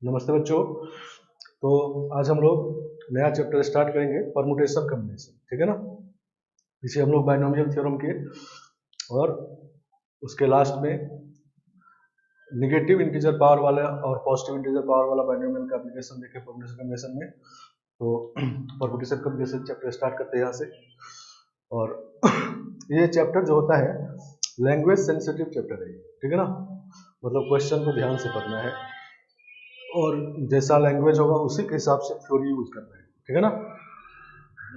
नमस्ते बच्चों। तो आज हम लोग नया चैप्टर स्टार्ट करेंगे, परमुटेशन कॉम्बिनेशन। ठीक है ना। इसे हम लोग बाइनोमियल थ्योरम के और उसके लास्ट में नेगेटिव इंटीजर पावर वाला और पॉजिटिव इंटीजर पावर वाला बाइनोमियल का एप्लीकेशन देखे परमुटेशन कॉम्बिनेशन में। तो परमुटेशन कॉम्बिनेशन चैप्टर स्टार्ट करते हैं यहाँ से। और ये चैप्टर जो होता है लैंग्वेज सेंसिटिव चैप्टर है, ठीक है ना। मतलब क्वेश्चन को ध्यान से पढ़ना है और जैसा लैंग्वेज होगा उसी के हिसाब से थ्योरी यूज करना है, ठीक है ना।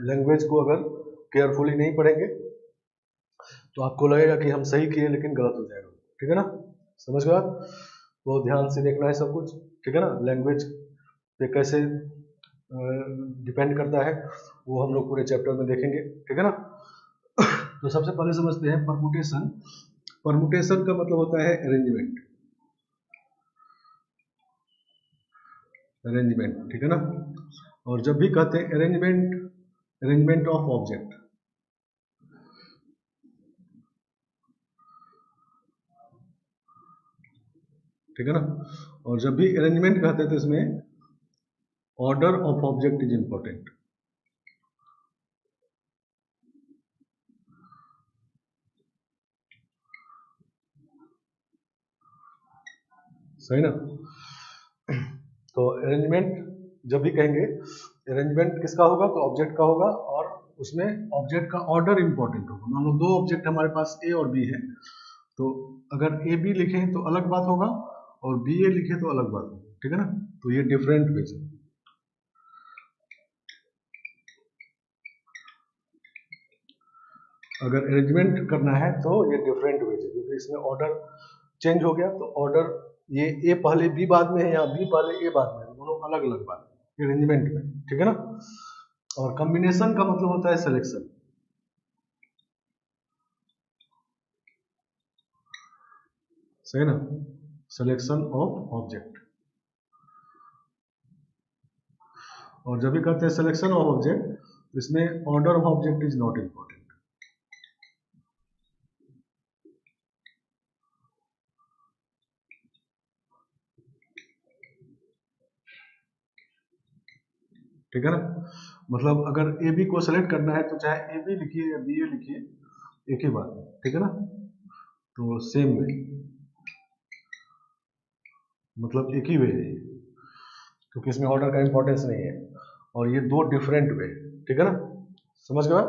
लैंग्वेज को अगर केयरफुली नहीं पढ़ेंगे तो आपको लगेगा कि हम सही किए लेकिन गलत हो जाएगा, ठीक है ना। समझ गए आप? तो ध्यान से देखना है सब कुछ, ठीक है ना। लैंग्वेज पे कैसे डिपेंड करता है वो हम लोग पूरे चैप्टर में देखेंगे, ठीक है ना। तो सबसे पहले समझते हैं परमुटेशन। परमुटेशन का मतलब होता है अरेंजमेंट, अरेंजमेंट, ठीक है ना। और जब भी कहते हैं अरेंजमेंट, अरेंजमेंट ऑफ ऑब्जेक्ट, ठीक है ना। और जब भी अरेंजमेंट कहते हैं तो इसमें order of object is important. सही ना। तो अरेंजमेंट जब भी कहेंगे, अरेंजमेंट किसका होगा तो ऑब्जेक्ट का होगा और उसमें ऑब्जेक्ट का ऑर्डर इंपॉर्टेंट होगा। मान लो दो ऑब्जेक्ट हमारे पास ए और बी है, तो अगर ए बी लिखे तो अलग बात होगा और बी ए लिखे तो अलग बात होगा, ठीक है ना। तो ये डिफरेंट वेज है। अगर अरेंजमेंट करना है तो ये डिफरेंट वेज है, क्योंकि इसमें ऑर्डर चेंज हो गया। तो ऑर्डर ये ए पहले बी बाद में है या बी पहले ए बाद में है, दोनों अलग अलग बात है अरेंजमेंट में, ठीक है ना। और कॉम्बिनेशन का मतलब होता है सिलेक्शन। सही ना, सिलेक्शन ऑफ ऑब्जेक्ट। और जब भी कहते हैं सिलेक्शन ऑफ ऑब्जेक्ट, इसमें order of object is not important. ठीक है ना। मतलब अगर ए बी को सेलेक्ट करना है तो चाहे ए बी लिखिए या बी ए लिखिए, एक ही बात है, ठीक है ना। तो सेम वे, मतलब एक ही वे है, क्योंकि इसमें ऑर्डर का इंपॉर्टेंस नहीं है और ये दो डिफरेंट वे, ठीक है ना। समझ गए?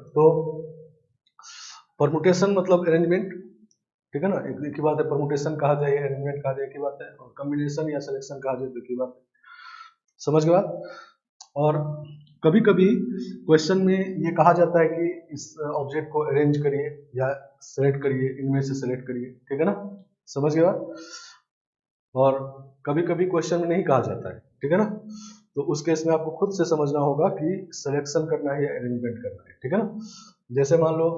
तो परमुटेशन मतलब अरेंजमेंट, ठीक है ना। एक ही बात है, परमुटेशन कहा जाए अरेंजमेंट कहा जाए एक ही बात है, और कॉम्बिनेशन या सिलेक्शन कहा जाए तो एक ही बात है। समझ गए बात? और कभी कभी क्वेश्चन में ये कहा जाता है कि इस ऑब्जेक्ट को अरेंज करिए या सेलेक्ट करिए, इनमें से सेलेक्ट करिए, ठीक है ना। समझ गए बात? और कभी कभी क्वेश्चन में नहीं कहा जाता है, ठीक है ना। तो उस केस में आपको खुद से समझना होगा कि सिलेक्शन करना है या अरेंजमेंट करना है, ठीक है ना। जैसे मान लो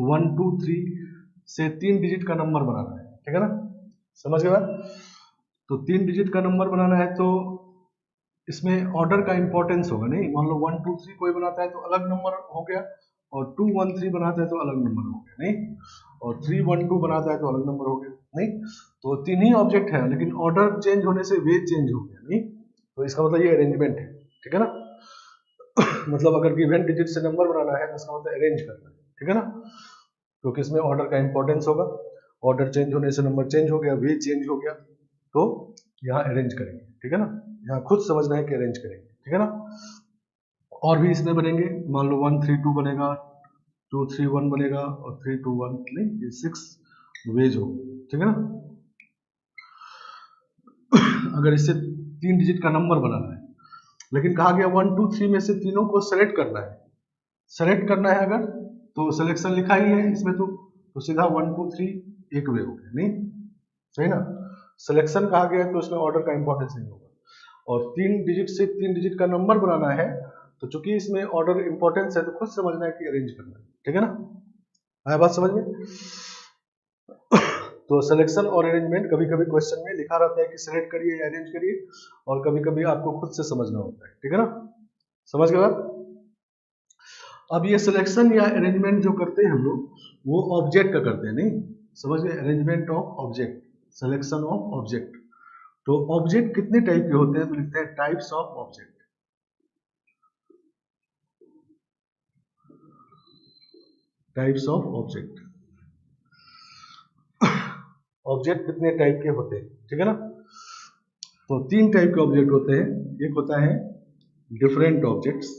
1 2 3 से 3 डिजिट का नंबर बनाना है, ठीक है ना। समझ गए बात? तो 3 डिजिट का नंबर बनाना है तो इसमें ऑर्डर का इंपॉर्टेंस होगा नहीं। मान लो 1 2 3 कोई बनाता है तो अलग नंबर हो गया, और 2 1 3 बनाता है तो अलग नंबर हो गया नहीं, और 3 1 2 बनाता है तो अलग नंबर हो गया नहीं। तो तीन ही ऑब्जेक्ट है लेकिन ऑर्डर चेंज होने से वे चेंज हो गया नहीं। तो इसका मतलब ये अरेंजमेंट है, ठीक है ना। मतलब अगर गिवन डिजिट से नंबर बनाना है तो इसका मतलब अरेंज करना है, ठीक है ना। क्योंकि इसमें ऑर्डर का इंपॉर्टेंस होगा, ऑर्डर चेंज होने से नंबर चेंज हो गया, वे चेंज हो गया, तो यहाँ अरेंज करेंगे, ठीक है ना। यहाँ खुद समझना है कि अरेंज करेंगे, ठीक है ना। और भी इसमें बनेंगे, मान लो 1 3 2 बनेगा, 2 3 1 बनेगा और 3 2 1 नहीं, ये 6 वेज हो, ठीक है ना। अगर इससे 3 डिजिट का नंबर बनाना है, लेकिन कहा गया 1 2 3 में से तीनों को सेलेक्ट करना है। सेलेक्ट करना है अगर, तो सिलेक्शन लिखा ही है इसमें, तो सीधा 1 2 3 एक वे हो गया नहीं। सही ना। सिलेक्शन कहा गया है तो इसमें ऑर्डर का इंपॉर्टेंस नहीं होगा। और 3 डिजिट से 3 डिजिट का नंबर बनाना है, तो चूंकि इसमें ऑर्डर इंपॉर्टेंस है तो खुद समझना है कि अरेंज करना है, ठीक है ना। आया बात समझ में? तो सिलेक्शन और अरेंजमेंट कभी कभी क्वेश्चन में लिखा रहता है कि सिलेक्ट करिए या अरेंज करिए, और कभी कभी आपको खुद से समझना होता है, ठीक है ना। समझ गए बात? अब ये सिलेक्शन या अरेंजमेंट जो करते हैं हम लोग, वो ऑब्जेक्ट का करते हैं नहीं। समझ गए? Arrangement of object, selection of object. तो ऑब्जेक्ट कितने टाइप के होते हैं, तो लिखते हैं types of object. Types of object, object कितने टाइप के होते हैं, ठीक है ना। तो 3 टाइप के ऑब्जेक्ट होते हैं, एक होता है डिफरेंट ऑब्जेक्ट्स,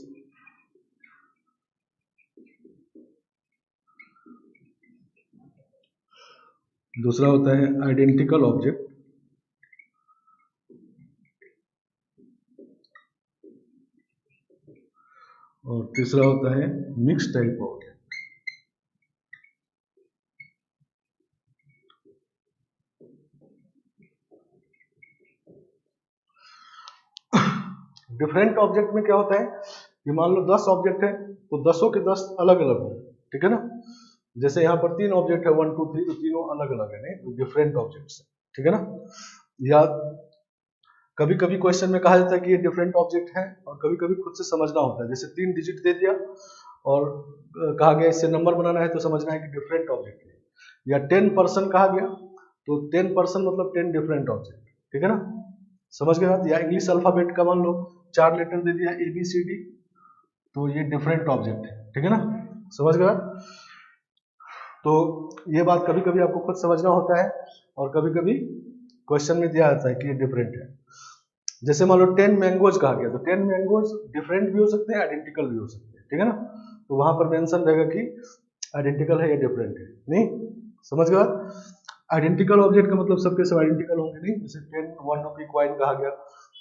दूसरा होता है आइडेंटिकल ऑब्जेक्ट, और तीसरा होता है mix type object. Different object में क्या होता है कि मान लो 10 ऑब्जेक्ट है तो 10 के 10 अलग अलग होंगे, ठीक है ना। जैसे यहाँ पर 3 ऑब्जेक्ट है 1 2 3, तो तीनों अलग अलग है, नहीं तो डिफरेंट ऑब्जेक्ट्स है, ठीक है ना। या कभी कभी क्वेश्चन में कहा जाता है कि ये डिफरेंट ऑब्जेक्ट है, और कभी कभी खुद से समझना होता है, जैसे 3 डिजिट दे दिया और कहा गया इससे नंबर बनाना है, तो समझना है कि डिफरेंट ऑब्जेक्ट है। या 10% कहा गया तो 10% मतलब 10 डिफरेंट ऑब्जेक्ट, ठीक है ना, समझ गए बात। या इंग्लिश अल्फाबेट का मान लो 4 लेटर दे दिया ABCD, तो ये डिफरेंट ऑब्जेक्ट है, ठीक है ना, समझ गए बात। तो ये बात कभी कभी आपको खुद समझना होता है, और कभी कभी क्वेश्चन में दिया जाता है कि ये डिफरेंट है। जैसे मान लो 10 मैंगोज कहा गया, तो 10 मैंगोज डिफरेंट भी हो सकते हैं, आइडेंटिकल भी हो सकते हैं, ठीक है ना। तो वहां पर मेंशन रहेगा कि आइडेंटिकल है या डिफरेंट है, नहीं, समझ गए बात। आइडेंटिकल ऑब्जेक्ट का मतलब सबके सब आइडेंटिकल होंगे नहीं, जैसे 10 1 रुपये कॉइन कहा गया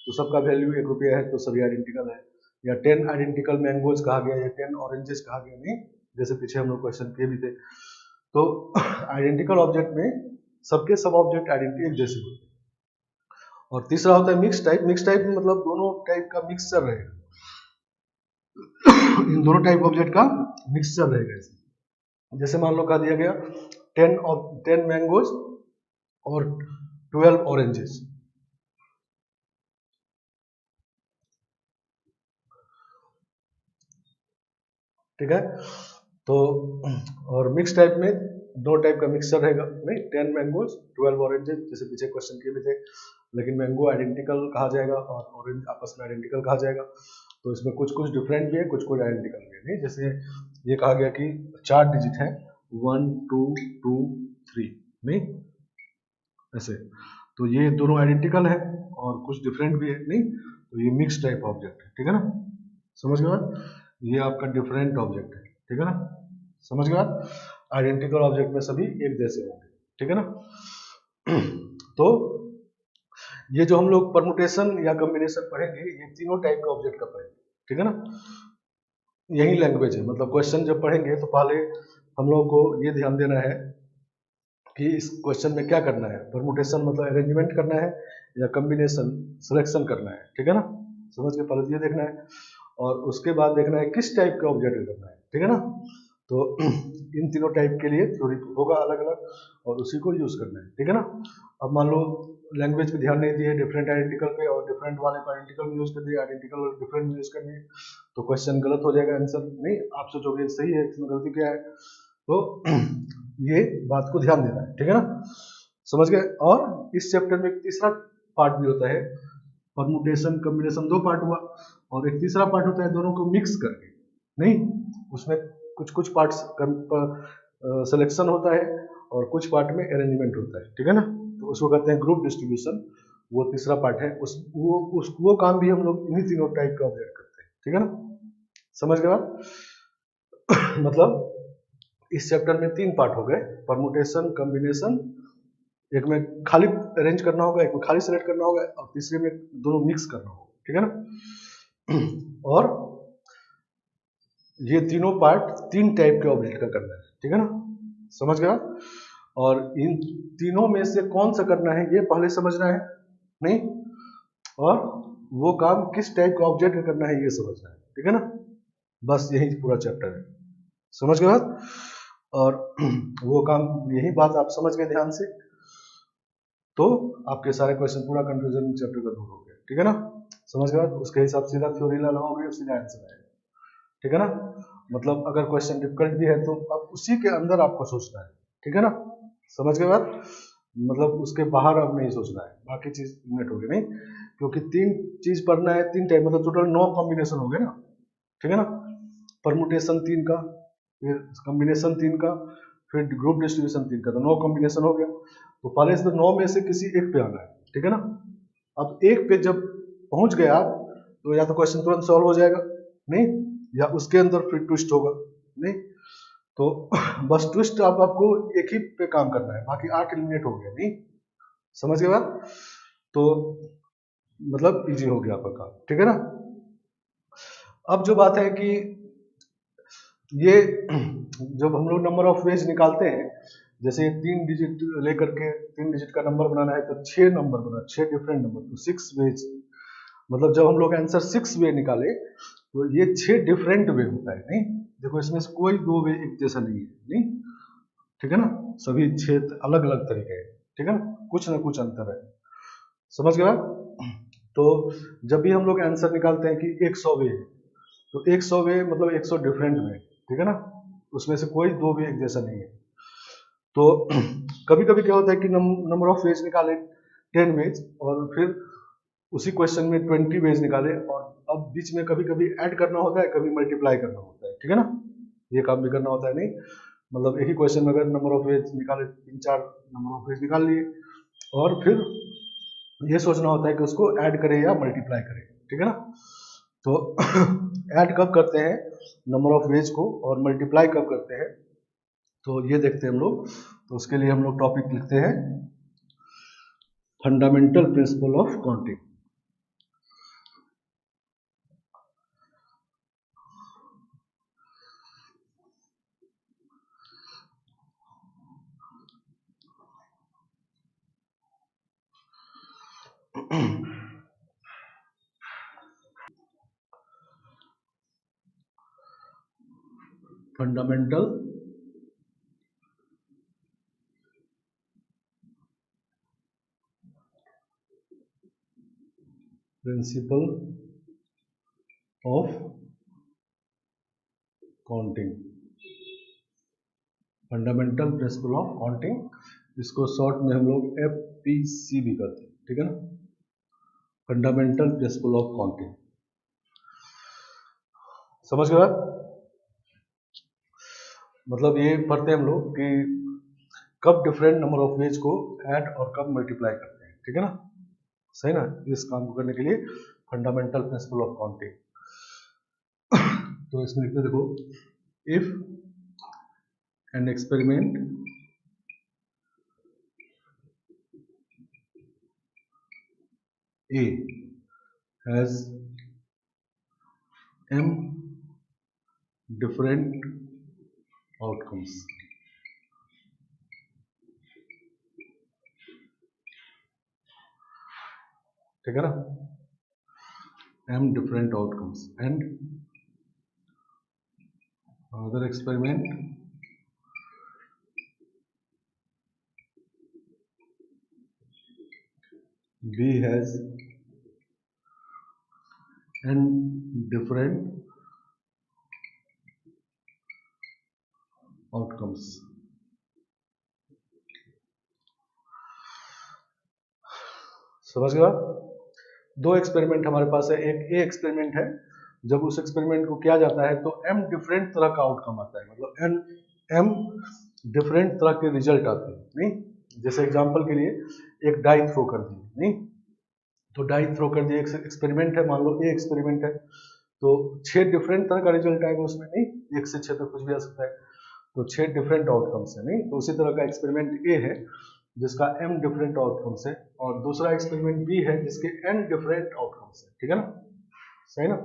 तो सबका वैल्यू 1 रुपया है, तो सभी आइडेंटिकल है। या 10 आइडेंटिकल मैंगोज कहा गया, या 10 ऑरेंजेस कहा गया, नहीं, जैसे पीछे हम लोग क्वेश्चन किए भी थे। तो आइडेंटिकल ऑब्जेक्ट में सबके सब ऑब्जेक्ट आइडेंटिटी एक जैसे होते हैं। और तीसरा होता है मिक्स टाइप। मिक्स टाइप में मतलब दोनों टाइप का मिक्सचर रहेगा, इन दोनों टाइप ऑब्जेक्ट का मिक्सचर रहेगा इसमें। जैसे मान लो कहा दिया गया 10 मैंगोज और 12 ऑरेंजेस, ठीक है। तो और मिक्स टाइप में 2 टाइप का मिक्सचर रहेगा, नहीं, 10 मैंगोज 12 ऑरेंजेस, जैसे पीछे क्वेश्चन किए भी थे। लेकिन मैंगो आइडेंटिकल कहा जाएगा और ऑरेंज आपस में आइडेंटिकल कहा जाएगा। तो इसमें कुछ कुछ डिफरेंट भी है, कुछ कुछ आइडेंटिकल भी है, नहीं। जैसे ये कहा गया कि 4 डिजिट है 1 2 2 3, नहीं, ऐसे। तो ये दोनों आइडेंटिकल है और कुछ डिफरेंट भी है, नहीं। तो ये मिक्स टाइप ऑब्जेक्ट है, ठीक है ना, समझ गए बात। ये आपका डिफरेंट ऑब्जेक्ट है, ठीक है ना, समझ गए बात। आइडेंटिकल ऑब्जेक्ट में सभी एक जैसे होंगे, ठीक है ना। तो ये जो हम लोग परमुटेशन या कॉम्बिनेशन पढ़ेंगे, ये तीनों टाइप के ऑब्जेक्ट का पढ़ेंगे, ठीक है ना। यही लैंग्वेज है, मतलब क्वेश्चन जब पढ़ेंगे तो पहले हम लोगों को ये ध्यान देना है कि इस क्वेश्चन में क्या करना है। परमुटेशन मतलब अरेंजमेंट करना है या कॉम्बिनेशन सिलेक्शन करना है, ठीक है ना, समझ के पहले ये देखना है। और उसके बाद देखना है किस टाइप का ऑब्जेक्ट करना है, ठीक है ना। तो इन तीनों टाइप के लिए थ्योरी होगा अलग अलग, और उसी को यूज करना है, ठीक है ना। अब मान लो लैंग्वेज पे ध्यान नहीं दिए, डिफरेंट आइडेंटिकल पे, और डिफरेंट वाले को आइडेंटिकल में यूज कर दिए, आइडेंटिकल वाले डिफरेंट में यूज कर दिए, तो क्वेश्चन गलत हो जाएगा, आंसर नहीं आप सोचोगे सही है, इसमें गलती क्या है। तो ये बात को ध्यान देना है, ठीक है ना, समझ गए। और इस चैप्टर में एक तीसरा पार्ट भी होता है, परमुटेशन कॉम्बिनेशन 2 पार्ट हुआ, और एक तीसरा पार्ट होता है दोनों को मिक्स करके, नहीं, उसमें कुछ कुछ पार्ट्स सिलेक्शन होता है और कुछ पार्ट में अरेंजमेंट होता है, ठीक है ना। तो उसको कहते हैं ग्रुप डिस्ट्रीब्यूशन, वो तीसरा पार्ट है। वो काम भी हम लोग इन्हीं तीनों टाइप का ऑब्जेक्ट करते हैं, ठीक है ना, समझ गए आप। मतलब इस चैप्टर में 3 पार्ट हो गए, परमुटेशन कॉम्बिनेशन, एक में खाली अरेंज करना होगा, एक में खाली सेलेक्ट करना होगा, और तीसरे में दोनों मिक्स करना होगा, ठीक है ना। और ये तीनों पार्ट 3 टाइप के ऑब्जेक्ट का करना है, ठीक है ना, समझ गया। और इन तीनों में से कौन सा करना है ये पहले समझना है, नहीं, और वो काम किस टाइप का ऑब्जेक्ट का करना है ये समझना है, ठीक है ना। बस यही पूरा चैप्टर है, समझ गए बात। और वो काम, यही बात आप समझ गए ध्यान से, तो आपके सारे क्वेश्चन पूरा कंफ्यूजन चैप्टर का दूर हो गया, ठीक है ना, समझ गए बात। उसके हिसाब से सीधा थ्योरी लगाओगे, सीधा आंसर आएगा, ठीक है ना। मतलब अगर क्वेश्चन डिफिकल्ट भी है तो अब उसी के अंदर आपको सोचना है, ठीक है ना, समझ गए बात। मतलब उसके बाहर अब नहीं सोचना है, बाकी चीज इलिमिनेट हो गई नहीं, क्योंकि 3 चीज पढ़ना है, 3 टाइप, मतलब टोटल 9 कॉम्बिनेशन हो गए ना, ठीक है ना। परमुटेशन 3 का, फिर कॉम्बिनेशन 3 का, फिर ग्रुप डिस्ट्रीब्यूशन 3 का, तो 9 कॉम्बिनेशन हो गया। तो पहले से तो 9 में से किसी एक पे आना है, ठीक है ना। अब एक पे जब पहुंच गए आप, तो या तो क्वेश्चन तुरंत सॉल्व हो जाएगा नहीं, या उसके अंदर फिर ट्विस्ट होगा नहीं। तो बस ट्विस्ट अब आपको एक ही पे काम करना है, बाकी 8 एलिमिनेट हो गया नहीं, समझ गए बात। तो मतलब इजी हो गया आपका काम, ठीक है ना। अब जो बात है कि ये जब हम लोग नंबर ऑफ वेज निकालते हैं, जैसे 3 डिजिट लेकर के 3 डिजिट का नंबर बनाना है, तो 6 नंबर बना, 6 डिफरेंट नंबर, तो 6 वेज, मतलब जब हम लोग आंसर 6 वे निकाले, तो ये 6 डिफरेंट वे होता है नहीं। देखो इसमें से कोई 2 वे एक जैसा नहीं है नहीं, ठीक है ना, सभी 6 अलग अलग तरीके हैं, ठीक है ना, कुछ ना कुछ अंतर है, समझ गए आप। तो जब भी हम लोग आंसर निकालते हैं कि 100 वे है, तो 100 वे मतलब 100 डिफरेंट वे, ठीक है ना, उसमें से कोई 2 भी एक जैसा नहीं है। तो कभी कभी क्या होता है कि नंबर ऑफ वेज निकाले 10 वेज, और फिर उसी क्वेश्चन में 20 वेज निकाले, और अब बीच में कभी कभी ऐड करना होता है, कभी मल्टीप्लाई करना होता है, ठीक है ना, ये काम भी करना होता है नहीं। मतलब एक ही क्वेश्चन में अगर नंबर ऑफ वेज निकाले 3-4 नंबर ऑफ वेज निकाल लिए, और फिर ये सोचना होता है कि उसको ऐड करें या मल्टीप्लाई करें, ठीक है ना। तो ऐड कब करते हैं नंबर ऑफ वेज को, और मल्टीप्लाई कब करते हैं, तो ये देखते हैं हम लोग। तो उसके लिए हम लोग टॉपिक लिखते हैं fundamental principle of counting. Fundamental principle of counting, fundamental principle of counting, इसको शॉर्ट में हम लोग FPC भी करते हैं, ठीक है ना, फंडामेंटल प्रिंसिपल ऑफ काउंटिंग, समझ गए बात। मतलब ये पढ़ते हैं हम लोग कि कब डिफरेंट नंबर ऑफ वेज को ऐड और कब मल्टीप्लाई करते हैं, ठीक है ना, सही ना। इस काम को करने के लिए फंडामेंटल प्रिंसिपल ऑफ काउंटिंग। तो इसमें लिखते देखो, if an experiment A has m different outcomes, ठीक है ना, m different outcomes, and another experiment B has n different outcomes। समझ गए आप। दो एक्सपेरिमेंट हमारे पास है, एक ए एक्सपेरिमेंट है, जब उस एक्सपेरिमेंट को किया जाता है तो m डिफरेंट तरह का आउटकम आता है, मतलब m डिफरेंट तरह के रिजल्ट आते हैं नहीं। जैसे एग्जांपल के लिए एक डाई थ्रो कर दिए नहीं, तो डाई थ्रो कर दिए, एक्सपेरिमेंट है, मान लो ए एक्सपेरिमेंट है, तो 6 डिफरेंट तरह का रिजल्ट आएगा उसमें नहीं, 1 से 6 तक कुछ भी आ सकता है, तो 6 डिफरेंट आउटकम्स है नहीं। तो उसी तरह का एक्सपेरिमेंट ए है जिसका m डिफरेंट आउटकम्स है, और दूसरा एक्सपेरिमेंट बी है जिसके n डिफरेंट आउटकम्स है, ठीक है ना, सही ना।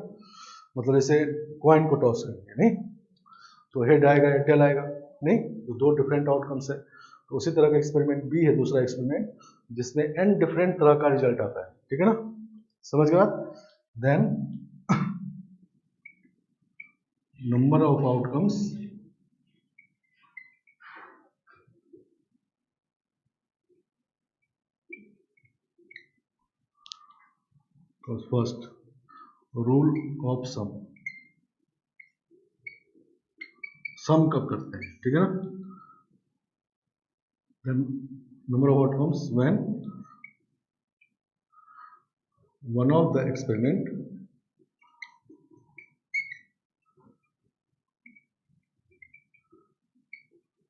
मतलब जैसे कॉइन को टॉस करेंगे नहीं, तो हेड आएगा या टेल आएगा नहीं, तो 2 डिफरेंट आउटकम्स है। तो उसी तरह का एक्सपेरिमेंट बी है, दूसरा एक्सपेरिमेंट जिसमें n डिफरेंट तरह का रिजल्ट आता है, ठीक है ना, समझ गए बात। Then number of outcomes first rule of sum कब करते हैं, ठीक है ना, number of outcomes when one of the experiment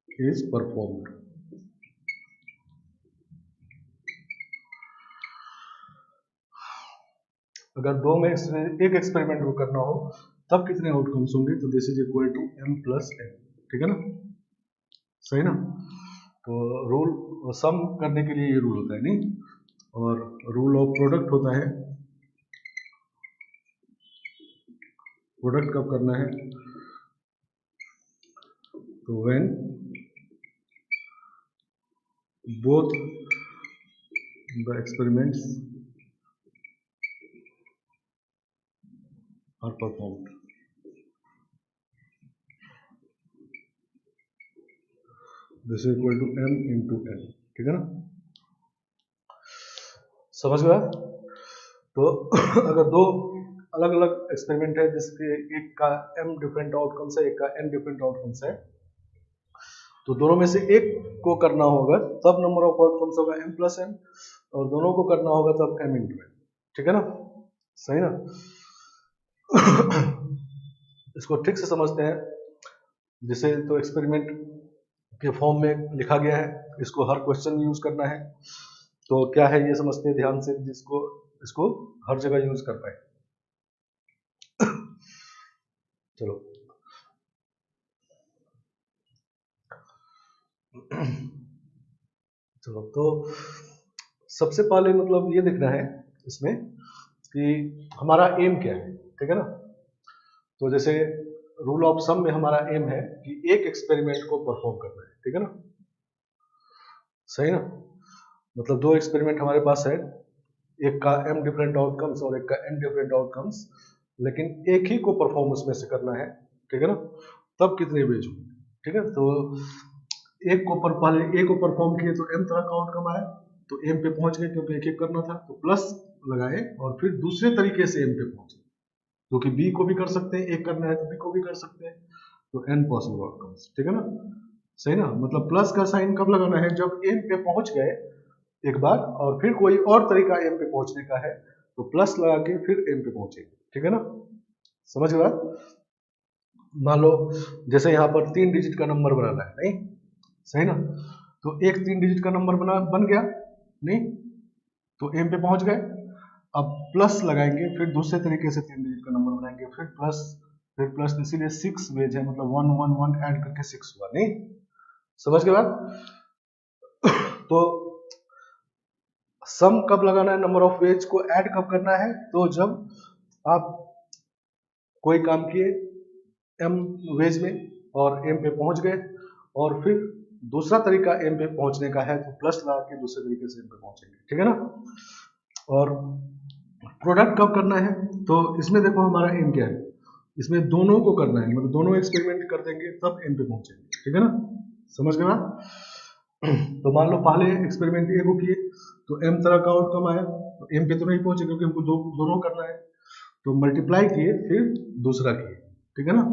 is performed. अगर दो में से एक एक्सपेरिमेंट को करना हो तब कितने आउटकम्स होंगे, तो this is equal to m plus n, ठीक है ना, सही ना। तो रूल सम करने के लिए ये रूल होता है नहीं, और रूल ऑफ प्रोडक्ट होता है, प्रोडक्ट कब करना है, तो when both the experiments are performed. This is equal to m into n, ठीक है ना, समझ गया। तो अगर दो अलग अलग एक्सपेरिमेंट है जिसके एक का m डिफरेंट आउटकम्स है, एक का n डिफरेंट आउटकम्स है, तो दोनों में से एक को करना होगा तब नंबर ऑफ आउटकम्स होगा m प्लस n, और दोनों को करना होगा तब m इंटू n, ठीक है ना, सही ना। इसको ठीक से समझते हैं, जिसे तो एक्सपेरिमेंट के फॉर्म में लिखा गया है, इसको हर क्वेश्चन में यूज करना है, तो क्या है ये समझते हैं ध्यान से, जिसको इसको हर जगह यूज कर पाए। चलो चलो, तो सबसे पहले मतलब ये देखना है इसमें कि हमारा एम क्या है, ठीक है ना। तो जैसे रूल ऑफ सम में हमारा एम है कि एक एक्सपेरिमेंट को परफॉर्म करना है, ठीक है ना, सही ना। मतलब दो एक्सपेरिमेंट हमारे पास है, एक का m डिफरेंट आउटकम्स और एक का n डिफरेंट आउटकम्स, लेकिन एक ही को परफॉर्म उसमें से करना है, ठीक है ना, तब कितने वेज होंगे, ठीक है। तो एक को पहले ए को परफॉर्म किए तो m तरह का आउटकम आया, तो m पे पहुंच गए क्योंकि एक एक करना था, तो प्लस लगाए और फिर दूसरे तरीके से m पे पहुंचे, क्योंकि b को भी कर सकते हैं, एक करना है तो b को भी कर सकते हैं, तो n पॉसिबल आउटकम्स, ठीक है ना, सही ना। मतलब प्लस का साइन कब लगाना है, जब m पे पहुंच गए एक बार और फिर कोई और तरीका m पे पहुंचने का है तो प्लस लगा के फिर m पे पहुंचेंगे, ठीक है ना, समझ गए बात। मान लो जैसे यहाँ पर 3 डिजिट का नंबर बनाना है, नहीं सही ना, तो एक 3 डिजिट का नंबर बन गया नहीं, तो m पे पहुंच गए, अब प्लस लगाएंगे, फिर दूसरे तरीके से 3 डिजिट का नंबर बनाएंगे, फिर प्लस, इसीलिए 6 वेज है, मतलब 1 1 1 ऐड करके 6 हुआ, नहीं समझ गए बात। तो सम कब लगाना है, नंबर ऑफ वेज को ऐड कब करना है, तो जब आप कोई काम किए m वेज में और m पे पहुंच गए, और फिर दूसरा तरीका m पे पहुंचने का है तो प्लस लगा के दूसरे तरीके से m पे पहुंचेंगे, ठीक है ना। और प्रोडक्ट कब करना है, तो इसमें देखो हमारा m क्या है, इसमें दोनों को करना है, मतलब दोनों एक्सपेरिमेंट कर देंगे तब m पे पहुंचेंगे, ठीक है ना, समझ गए बात। तो मान लो पहले एक्सपेरिमेंट ए को किए तो m तरह का आउटकम आया, तो m पे तो नहीं पहुंचे क्योंकि हमको दोनों करना है, तो मल्टीप्लाई किए फिर दूसरा किए, ठीक है ना,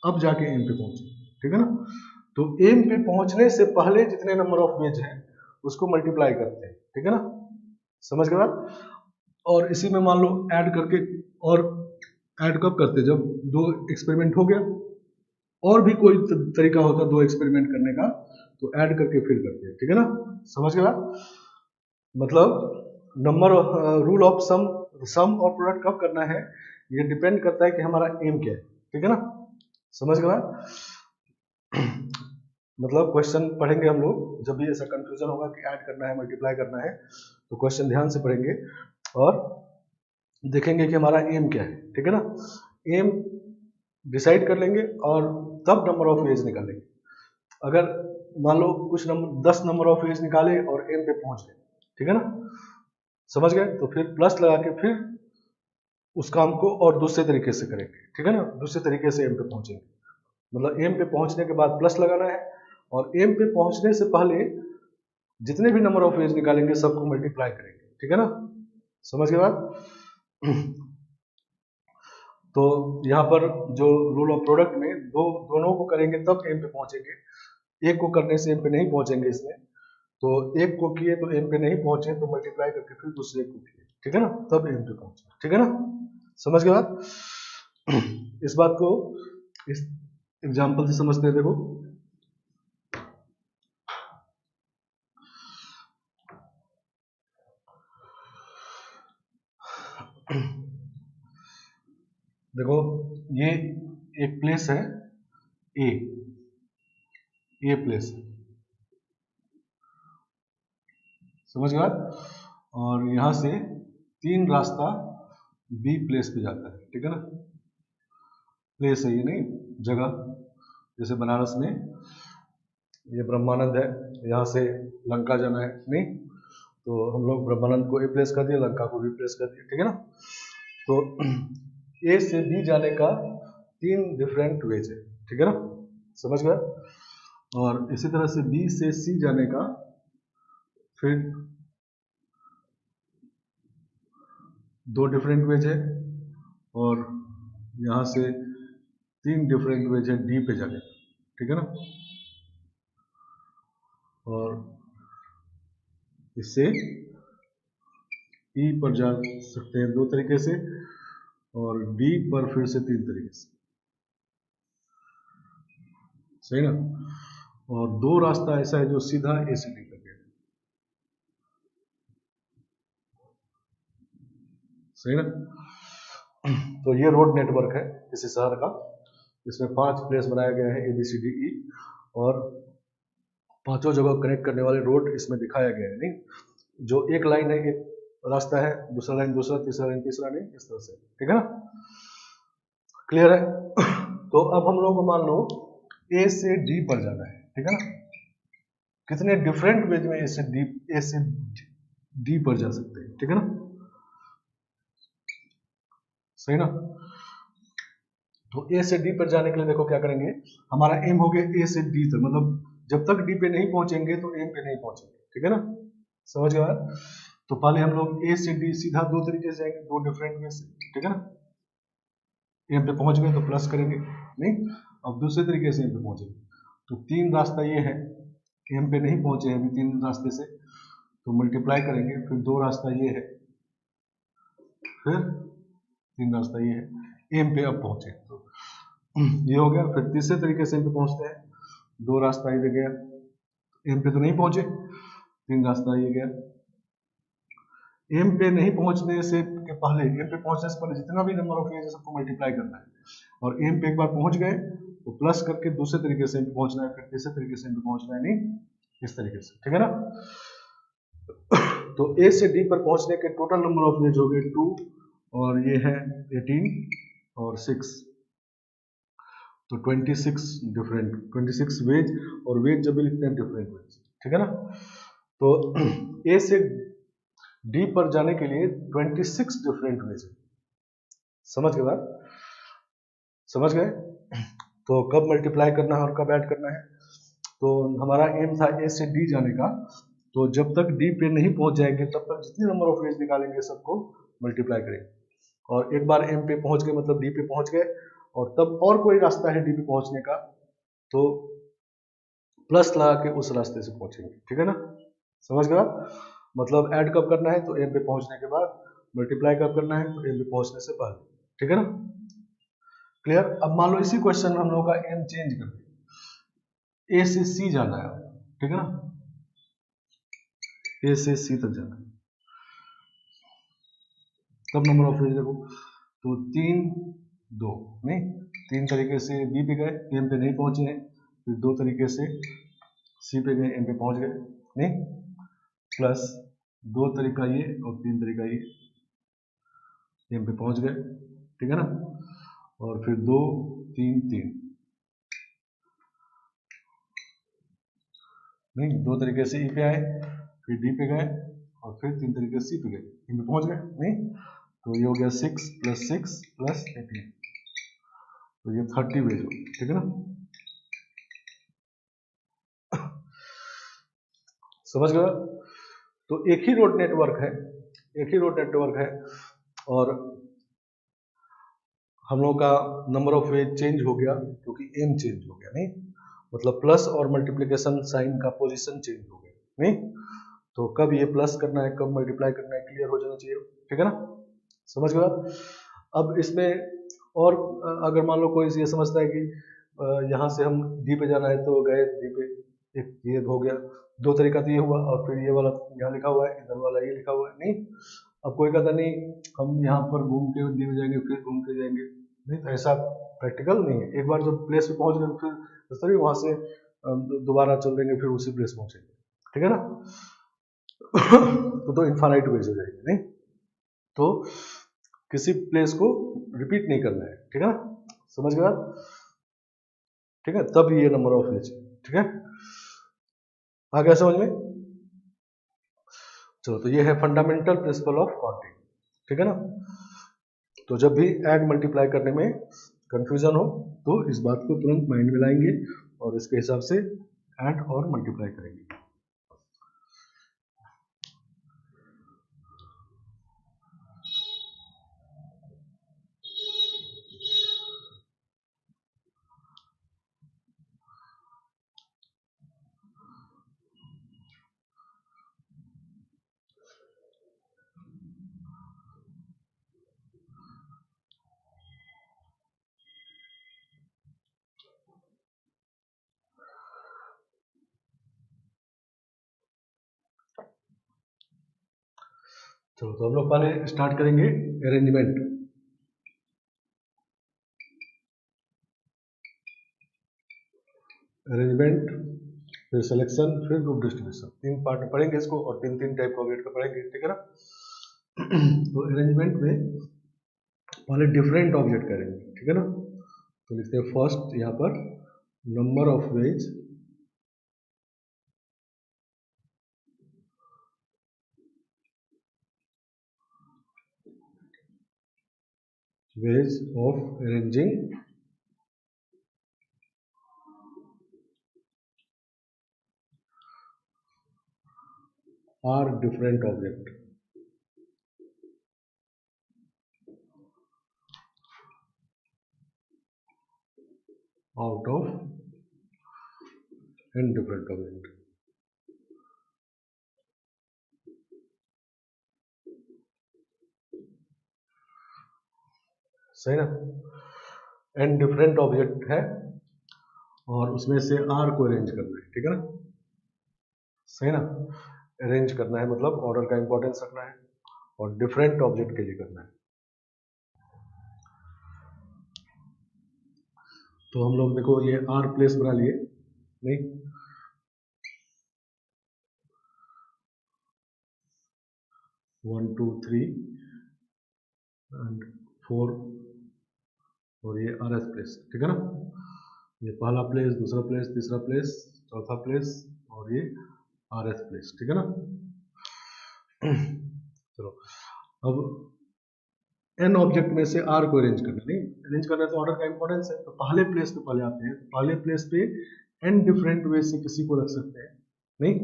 अब जाके m पे पहुंचे, ठीक है ना। तो m पे पहुंचने से पहले जितने नंबर ऑफ वेज हैं उसको मल्टीप्लाई करते हैं, ठीक है ना, समझ गए बात। और इसी में मान लो ऐड करके, और ऐड कब करते, जब दो एक्सपेरिमेंट हो गया, और भी कोई तरीका होता दो एक्सपेरिमेंट करने का तो ऐड करके फिर करते हैं, ठीक है ना, समझ गए बात। मतलब नंबर रूल ऑफ सम और प्रोडक्ट कब करना है ये डिपेंड करता है कि हमारा एम क्या है, ठीक है ना, समझ गए बात। मतलब क्वेश्चन पढ़ेंगे हम लोग, जब भी ऐसा कंफ्यूजन होगा कि ऐड करना है मल्टीप्लाई करना है तो क्वेश्चन ध्यान से पढ़ेंगे और देखेंगे कि हमारा एम क्या है, ठीक है ना। एम डिसाइड कर लेंगे और तब नंबर ऑफ वेज निकालेंगे। अगर मान लो कुछ नंबर 10 नंबर ऑफ वेज निकाले और एम पे पहुंच गए, ठीक है ना, समझ गए, तो फिर प्लस लगा के फिर उस काम को और दूसरे तरीके से करेंगे, ठीक है ना, दूसरे तरीके से एम पे पहुंचेंगे। मतलब एम पे पहुंचने के बाद प्लस लगाना है, और एम पे पहुंचने से पहले जितने भी नंबर ऑफ वेज निकालेंगे सबको मल्टीप्लाई करेंगे, ठीक है ना, समझ गए बात। तो यहाँ पर जो रूल ऑफ प्रोडक्ट में दोनों को करेंगे तब एम पे पहुंचेंगे, एक को करने से एम पे नहीं पहुंचेंगे इसमें, तो एक को किए तो एम पे नहीं पहुंचे तो मल्टीप्लाई करके फिर दूसरे को किए, ठीक है ना, तब एम पे पहुंचे, ठीक है ना, समझ गए बात। इस बात को इस एग्जाम्पल से समझते हैं। देखो देखो ये एक प्लेस है ए, ये प्लेस है, समझ गए, और यहां से 3 रास्ता बी प्लेस पे जाता है, ठीक है ना, प्लेस है ये नहीं जगह, जैसे बनारस में ये ब्रह्मानंद है, यहाँ से लंका जाना है नहीं, तो हम लोग ब्रह्मानंद को ए प्लेस कर दिए, लंका को बी प्लेस कर दिए, ठीक है ना। तो ए से बी जाने का 3 डिफरेंट वेज है, ठीक है ना, समझ गए, और इसी तरह से बी से सी जाने का फिर 2 डिफरेंट वेज है, और यहाँ से 3 डिफरेंट वेज है डी पे जाने का, ठीक है ना, और इससे ई पर जा सकते हैं 2 तरीके से, और डी पर फिर से 3 तरीके से, सही ना, और 2 रास्ता ऐसा है जो सीधा ए से डी तक है, सही ना। तो ये रोड नेटवर्क है किसी शहर का, इसमें 5 प्लेस बनाया गया है A B C D E, और 5 जगह कनेक्ट करने वाले रोड इसमें दिखाया गया है, नहीं जो एक लाइन है, एक रास्ता है, दूसरा लाइन दूसरा, तीसरा लाइन तीसरा, नहीं इस तरह से, ठीक है ना, क्लियर है। तो अब हम लोग को मान लो ए से डी पर जाना है, ठीक है ना, कितने डिफरेंट वेज में ए से डी पर जा सकते हैं, ठीक है ना, सही ना। तो ए से डी पर जाने के लिए देखो क्या करेंगे, हमारा एम हो गया ए से डी तक, मतलब जब तक डी पे नहीं पहुंचेंगे तो एम पे नहीं पहुंचेंगे, ठीक है ना, समझ गए। तो पहले हम लोग ए से डी सीधा 2 तरीके से जाएंगे, 2 डिफरेंट वे से, ठीक है ना, एम पे पहुंच गए तो प्लस करेंगे, नहीं अब दूसरे तरीके से एम पे पहुंचेंगे, तो 3 रास्ता ये है, एम पे नहीं पहुंचे हैं अभी 3 रास्ते से, तो मल्टीप्लाई करेंगे, फिर 2 रास्ता ये है, फिर 3 रास्ता ये है, एम पे अब पहुंचे तो ये हो गया। फिर तीसरे तरीके से एम पे पहुंचते हैं, 2 रास्ता इधर गया, एम पे तो नहीं पहुंचे, 3 रास्ता ये गया, एम पे नहीं पहुंचने से के पहले, एम पे पहुंचने से पहले जितना भी नंबर ऑफ फेज है सबको मल्टीप्लाई करना है, और एम पे एक बार पहुंच गए तो प्लस करके दूसरे तरीके से एम पे पहुंचना है, फिर तीसरे तरीके से एम पे पहुंचना है, नहीं इस तरीके से, ठीक है ना। तो ए से डी पर पहुंचने के टोटल नंबर ऑफ वेज हो गए 2, और ये है 18 और 6, तो 26 वेज, और वेज जब भी लिखते हैं डिफरेंट वेज, ठीक है ना। तो ए से डी पर जाने के लिए 26 डिफरेंट वेज है, समझ गए बात, समझ गए। तो कब मल्टीप्लाई करना है और कब ऐड करना है, तो हमारा एम था ए से डी जाने का, तो जब तक डी पे नहीं पहुंच जाएंगे तब तक जितने नंबर ऑफ वेज निकालेंगे सबको मल्टीप्लाई करेंगे, और एक बार एम पे पहुंच गए मतलब डी पे पहुंच गए, और तब और कोई रास्ता है डी पे पहुंचने का तो प्लस लगा के उस रास्ते से पहुंचेंगे, ठीक है ना, समझ गए। मतलब ऐड कब करना है, तो एम पे पहुंचने के बाद, मल्टीप्लाई कब करना है, तो एम पे पहुंचने से पहले, ठीक है ना, क्लियर। अब मान लो इसी क्वेश्चन में हम लोग का एम चेंज कर दें, ए से सी जाना है, ठीक है ना, ए से सी तक जाना है, तब नंबर ऑफ वेज देखो, तो 3 2 नहीं 3 तरीके से बी पे गए, एम पे नहीं पहुंचे हैं, फिर 2 तरीके से सी पे गए, एम पे पहुंच गए, नहीं प्लस 2 तरीका ये और 3 तरीका ये, एम पे पहुंच गए, ठीक है ना, और फिर 2 3 3 नहीं 2 तरीके से ई पे आए, फिर डी पे गए, और फिर 3 तरीके से सी पे गए, एम पे पहुंच गए, नहीं तो ये हो गया 6 + 6 + 18, तो ये 30 वेज हो, ठीक है ना, समझ गए। तो एक ही रोड नेटवर्क है, एक ही रोड नेटवर्क है, और हम लोग का नंबर ऑफ वेज चेंज हो गया क्योंकि एम चेंज हो गया, नहीं मतलब प्लस और मल्टीप्लिकेशन साइन का पोजीशन चेंज हो गया, नहीं। तो कब ये प्लस करना है, कब मल्टीप्लाई करना है, क्लियर हो जाना चाहिए, ठीक है ना, समझ गए आप। अब इसमें और अगर मान लो कोई ये समझता है कि यहाँ से हम डी पे जाना है तो गए डी पे, एक ये हो गया, दो तरीका तो ये हुआ, और फिर ये वाला यहाँ लिखा हुआ है, इधर वाला ये लिखा हुआ है, नहीं। अब कोई कहता नहीं हम यहाँ पर घूम के डी में जाएंगे फिर घूम के जाएंगे, नहीं, तो ऐसा प्रैक्टिकल नहीं है। एक बार जब प्लेस पे पहुंच गए फिर सर वहां से दोबारा चल देंगे फिर उसी प्लेस पहुंचेंगे, ठीक है ना। तो इनफाइनाइट वेज हो जाएगी, नहीं। तो किसी प्लेस को रिपीट नहीं करना है, ठीक है ना, समझ गए आप, ठीक है, तब ये नंबर ऑफ वेज, ठीक है, आ गया समझ में। चलो, तो ये है फंडामेंटल प्रिंसिपल ऑफ काउंटिंग, ठीक है ना। तो जब भी ऐड मल्टीप्लाई करने में कंफ्यूजन हो तो इस बात को तुरंत माइंड में लाएंगे और इसके हिसाब से ऐड और मल्टीप्लाई करेंगे। चलो, तो हम लोग पहले स्टार्ट करेंगे अरेंजमेंट। अरेंजमेंट, फिर सिलेक्शन, फिर ग्रुप डिस्ट्रीब्यूशन, तीन पार्ट में पढ़ेंगे इसको, और तीन तीन टाइप का ऑब्जेक्ट का पढ़ेंगे, ठीक है ना। तो अरेंजमेंट में पहले डिफरेंट ऑब्जेक्ट करेंगे, ठीक है ना। तो लिखते हैं फर्स्ट यहाँ पर number of ways of arranging are different object out of n different object। सही ना, n डिफरेंट ऑब्जेक्ट है और उसमें से r को अरेंज करना है, ठीक है ना, सही ना। अरेंज करना है मतलब ऑर्डर का इंपॉर्टेंस रखना है और डिफरेंट ऑब्जेक्ट के लिए करना है। तो हम लोग देखो ये r प्लेस बना लिए, नहीं, 1 2 3 एंड 4 और ये आर एस प्लेस, ठीक है ना। ये पहला प्लेस, दूसरा प्लेस, तीसरा प्लेस, चौथा प्लेस और ये आर एस प्लेस, ठीक है ना। चलो, अब एन ऑब्जेक्ट में से आर को अरेंज करना, नहीं अरेंज करना तो ऑर्डर का इंपॉर्टेंस है, तो पहले प्लेस पे पहले आते हैं, पहले प्लेस पे एन डिफरेंट वे से किसी को रख सकते हैं, नहीं,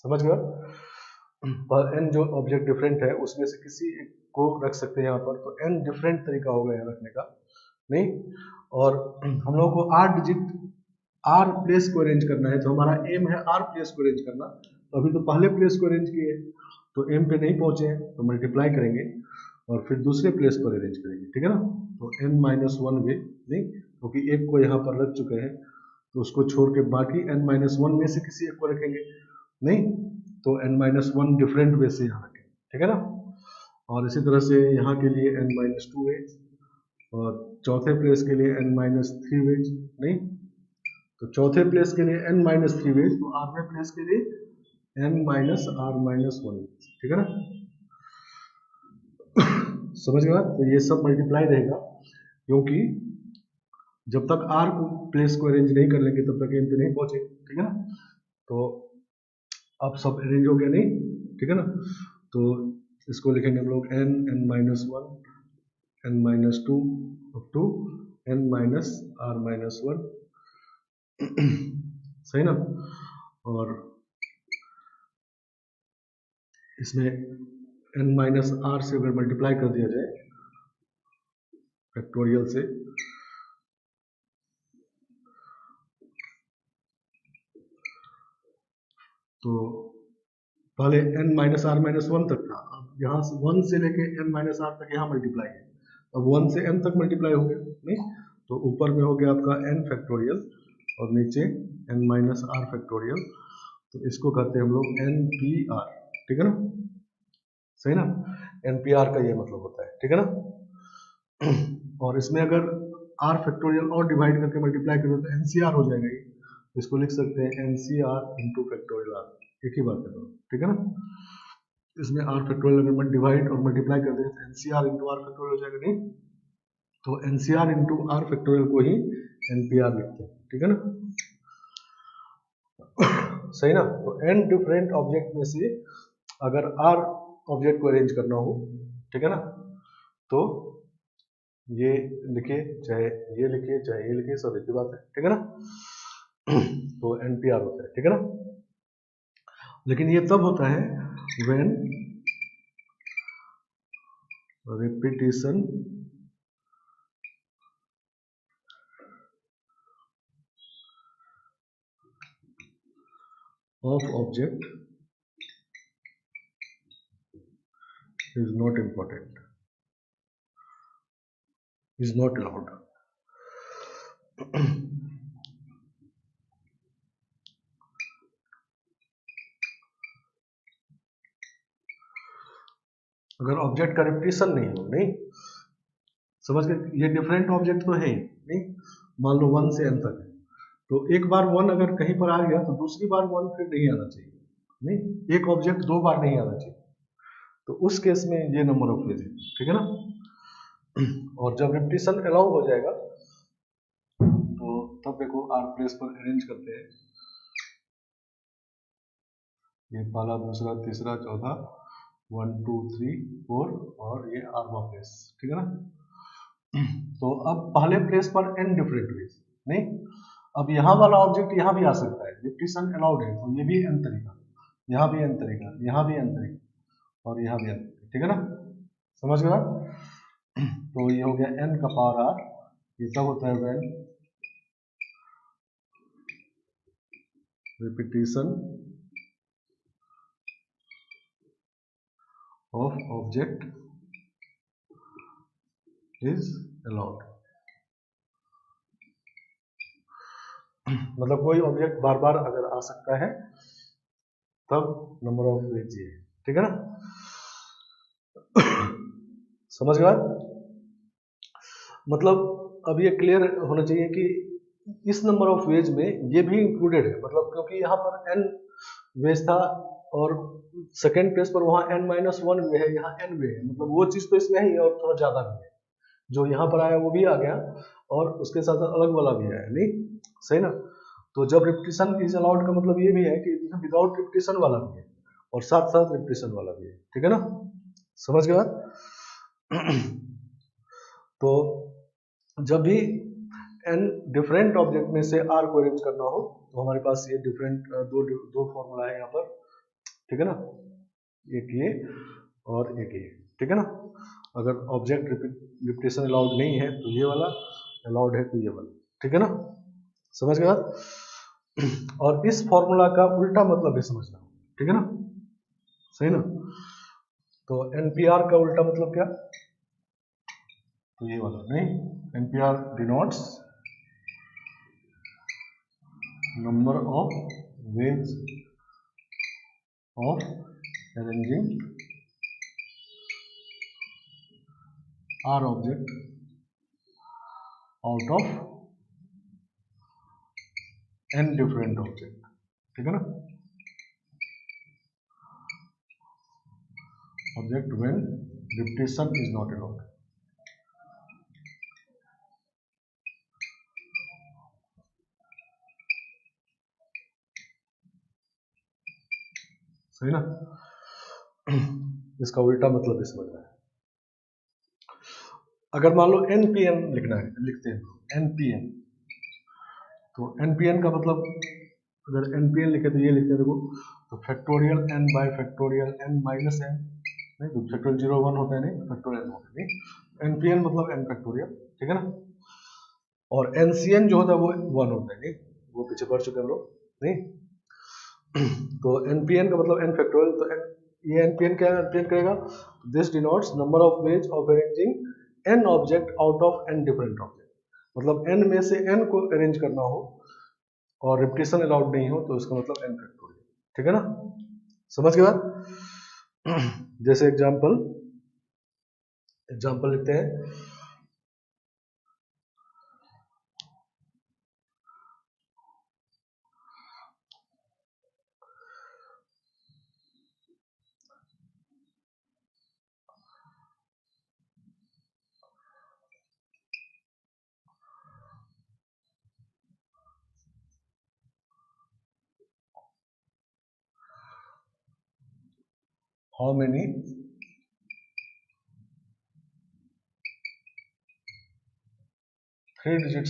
समझ गए। पर एन जो ऑब्जेक्ट डिफरेंट है उसमें से किसी एक को रख सकते हैं यहाँ पर, तो एन डिफरेंट तरीका होगा यहाँ रखने का, नहीं। और हम लोगों को आर डिजिट आर प्लेस को अरेंज करना है, तो हमारा एम है आर प्लेस को अरेंज करना। तो अभी तो पहले प्लेस को अरेंज किए तो एम पे नहीं पहुंचे हैं, तो मल्टीप्लाई करेंगे और फिर दूसरे प्लेस पर अरेंज करेंगे, ठीक है ना। तो n माइनस वन वे, नहीं, क्योंकि एक को यहाँ पर रख चुके हैं तो उसको छोड़ के बाकी n माइनस वन में से किसी एक को रखेंगे, नहीं, तो n minus one different way से यहाँ रखेंगे, ठीक है ना। और इसी तरह से यहाँ के लिए n माइनस टू वेज और चौथे प्लेस के लिए n माइनस थ्री वेज, नहीं, तो चौथे प्लेस के लिए n माइनस थ्री वेज, तो आठवें प्लेस के लिए n minus r minus one ways, ठीक है ना। समझ गए। तो ये सब मल्टीप्लाई रहेगा, क्योंकि जब तक आर को प्लेस को अरेंज नहीं कर लेंगे तब तक एम पे नहीं पहुंचेंगे, ठीक है ना। तो अब सब अरेंज हो गया, नहीं, ठीक है ना। तो इसको लिखेंगे हम लोग n n minus one n minus two up to n minus r minus one, सही ना। और इसमें n माइनस आर से अगर मल्टीप्लाई कर दिया जाए फैक्टोरियल से, तो पहले n minus r minus one तक था, अब यहाँ से 1 से लेके n माइनस आर तक यहाँ मल्टीप्लाई है, अब 1 से n तक मल्टीप्लाई हो गया नहीं, तो ऊपर में हो गया आपका n फैक्टोरियल और नीचे n माइनस आर फैक्टोरियल, तो इसको कहते हैं हम लोग NPR, ठीक है ना, सही ना, NPR का ये मतलब होता है, ठीक है ना। और इसमें अगर r फैक्टोरियल और डिवाइड करके मल्टीप्लाई करें तो NCR हो जाएगा, ये इसको लिख सकते हैं NCR इंटू फैक्टोरियल r, एक ही बात है तो, ठीक है ना। इसमें r फैक्टोरियल अगर डिवाइड और मल्टीप्लाई कर दें तो NCR इंटू r फैक्टोरियल हो जाएगा नहीं, तो NCR इंटू r फैक्टोरियल को ही NPR लिखते हैं, ठीक है ना, सही ना। तो n डिफरेंट ऑब्जेक्ट में से अगर r ऑब्जेक्ट को अरेंज करना हो, ठीक है ना, तो ये लिखे चाहे ये लिखे चाहे ये लिखे, सब एक ही बात है, ठीक है ना। तो NPR होता है, ठीक है ना। लेकिन ये तब होता है when repetition of object is not important, is not allowed. अगर ऑब्जेक्ट का रिपीटिशन नहीं हो, नहीं समझ के, ये डिफरेंट ऑब्जेक्ट तो है ही नहीं, मान लो 1 से n तक है, तो एक बार 1 अगर कहीं पर आ गया तो दूसरी बार 1 फिर नहीं आना चाहिए, नहीं, एक ऑब्जेक्ट 2 बार नहीं आना चाहिए, तो उस केस में ये नंबर ऑफ वेज है, ठीक है ना। और जब रिपीटिशन अलाउ हो जाएगा तो तब देखो आर प्लेस पर अरेंज करते हैं, ये पहला दूसरा तीसरा चौथा 1 2 3 4 और ये आरवा प्लेस, ठीक है ना। तो अब पहले प्लेस पर n डिफरेंट वेज नहीं, अब यहाँ वाला ऑब्जेक्ट यहाँ भी आ सकता है, रिपीटिशन अलाउड है, तो ये भी n तरीका, यहाँ भी n तरीका, यहाँ भी n तरीका और यहाँ भी n तरीका, ठीक है ना, समझ गए आप। तो ये हो गया n का पावर r, ये तब होता है when repetition of object is allowed। मतलब कोई ऑब्जेक्ट बार बार अगर आ सकता है तब नंबर ऑफ वेज ये है, ठीक है ना, समझ गए। मतलब अब ये क्लियर होना चाहिए कि इस नंबर ऑफ वेज में ये भी इंक्लूडेड है, मतलब क्योंकि यहाँ पर n वेज था और सेकेंड प्लेस पर वहाँ n माइनस वन वे है, यहाँ n वे है, मतलब वो चीज तो इसमें है और थोड़ा ज्यादा भी है, जो यहाँ पर आया वो भी आ गया और उसके साथ साथ अलग वाला भी आया, नहीं सही ना। तो जब रिपीटिशन इज अलाउड का मतलब ये भी है कि विदाउट रिपीटिशन वाला भी है और साथ साथ रिपीटिशन वाला भी है, ठीक है ना, समझ गए बात। तो जब भी n डिफरेंट ऑब्जेक्ट में से r को अरेंज करना हो तो हमारे पास ये डिफरेंट दो फॉर्मूला है यहाँ पर, ठीक है ना, एक ये और एक ये, ठीक है ना। अगर ऑब्जेक्ट रिपीटिशन अलाउड नहीं है तो ये वाला, अलाउड है तो ये वाला, ठीक है ना, समझ गए आप। और इस फॉर्मूला का उल्टा मतलब भी समझना, ठीक है ना, सही ना। तो NPR का उल्टा मतलब क्या, तो ये वाला नहीं, NPR denotes number of ways of arranging R object out of n different object, ठीक है ना, object when repetition is not allowed. सही ना, इसका उल्टा मतलब भी समझना है। अगर मान लो NPN लिखना है, लिखते हैं NPN, तो NPN का मतलब अगर NPN लिखे तो ये लिखते हैं, देखो तो factorial n bye factorial n minus n, नहीं तो फैक्टोरियल 0 1 होता है, नहीं फैक्टोरियल n होता है, नहीं NPN मतलब n फैक्टोरियल, ठीक है ना। और NCN जो होता है वो 1 होता है, नहीं वो पीछे पढ़ चुके हम लोग, नहीं। तो npn का मतलब n फैक्टोरियल, तो ये npn क्या रिप्रेजेंट करेगा, this denotes number of ways of arranging n object out of n different object, मतलब n में से n को अरेंज करना हो और रिपीटेशन अलाउड नहीं हो तो इसका मतलब n फैक्टोरियल, ठीक है ना, समझ गए बात। जैसे एग्जांपल लिखते हैं, how many three digit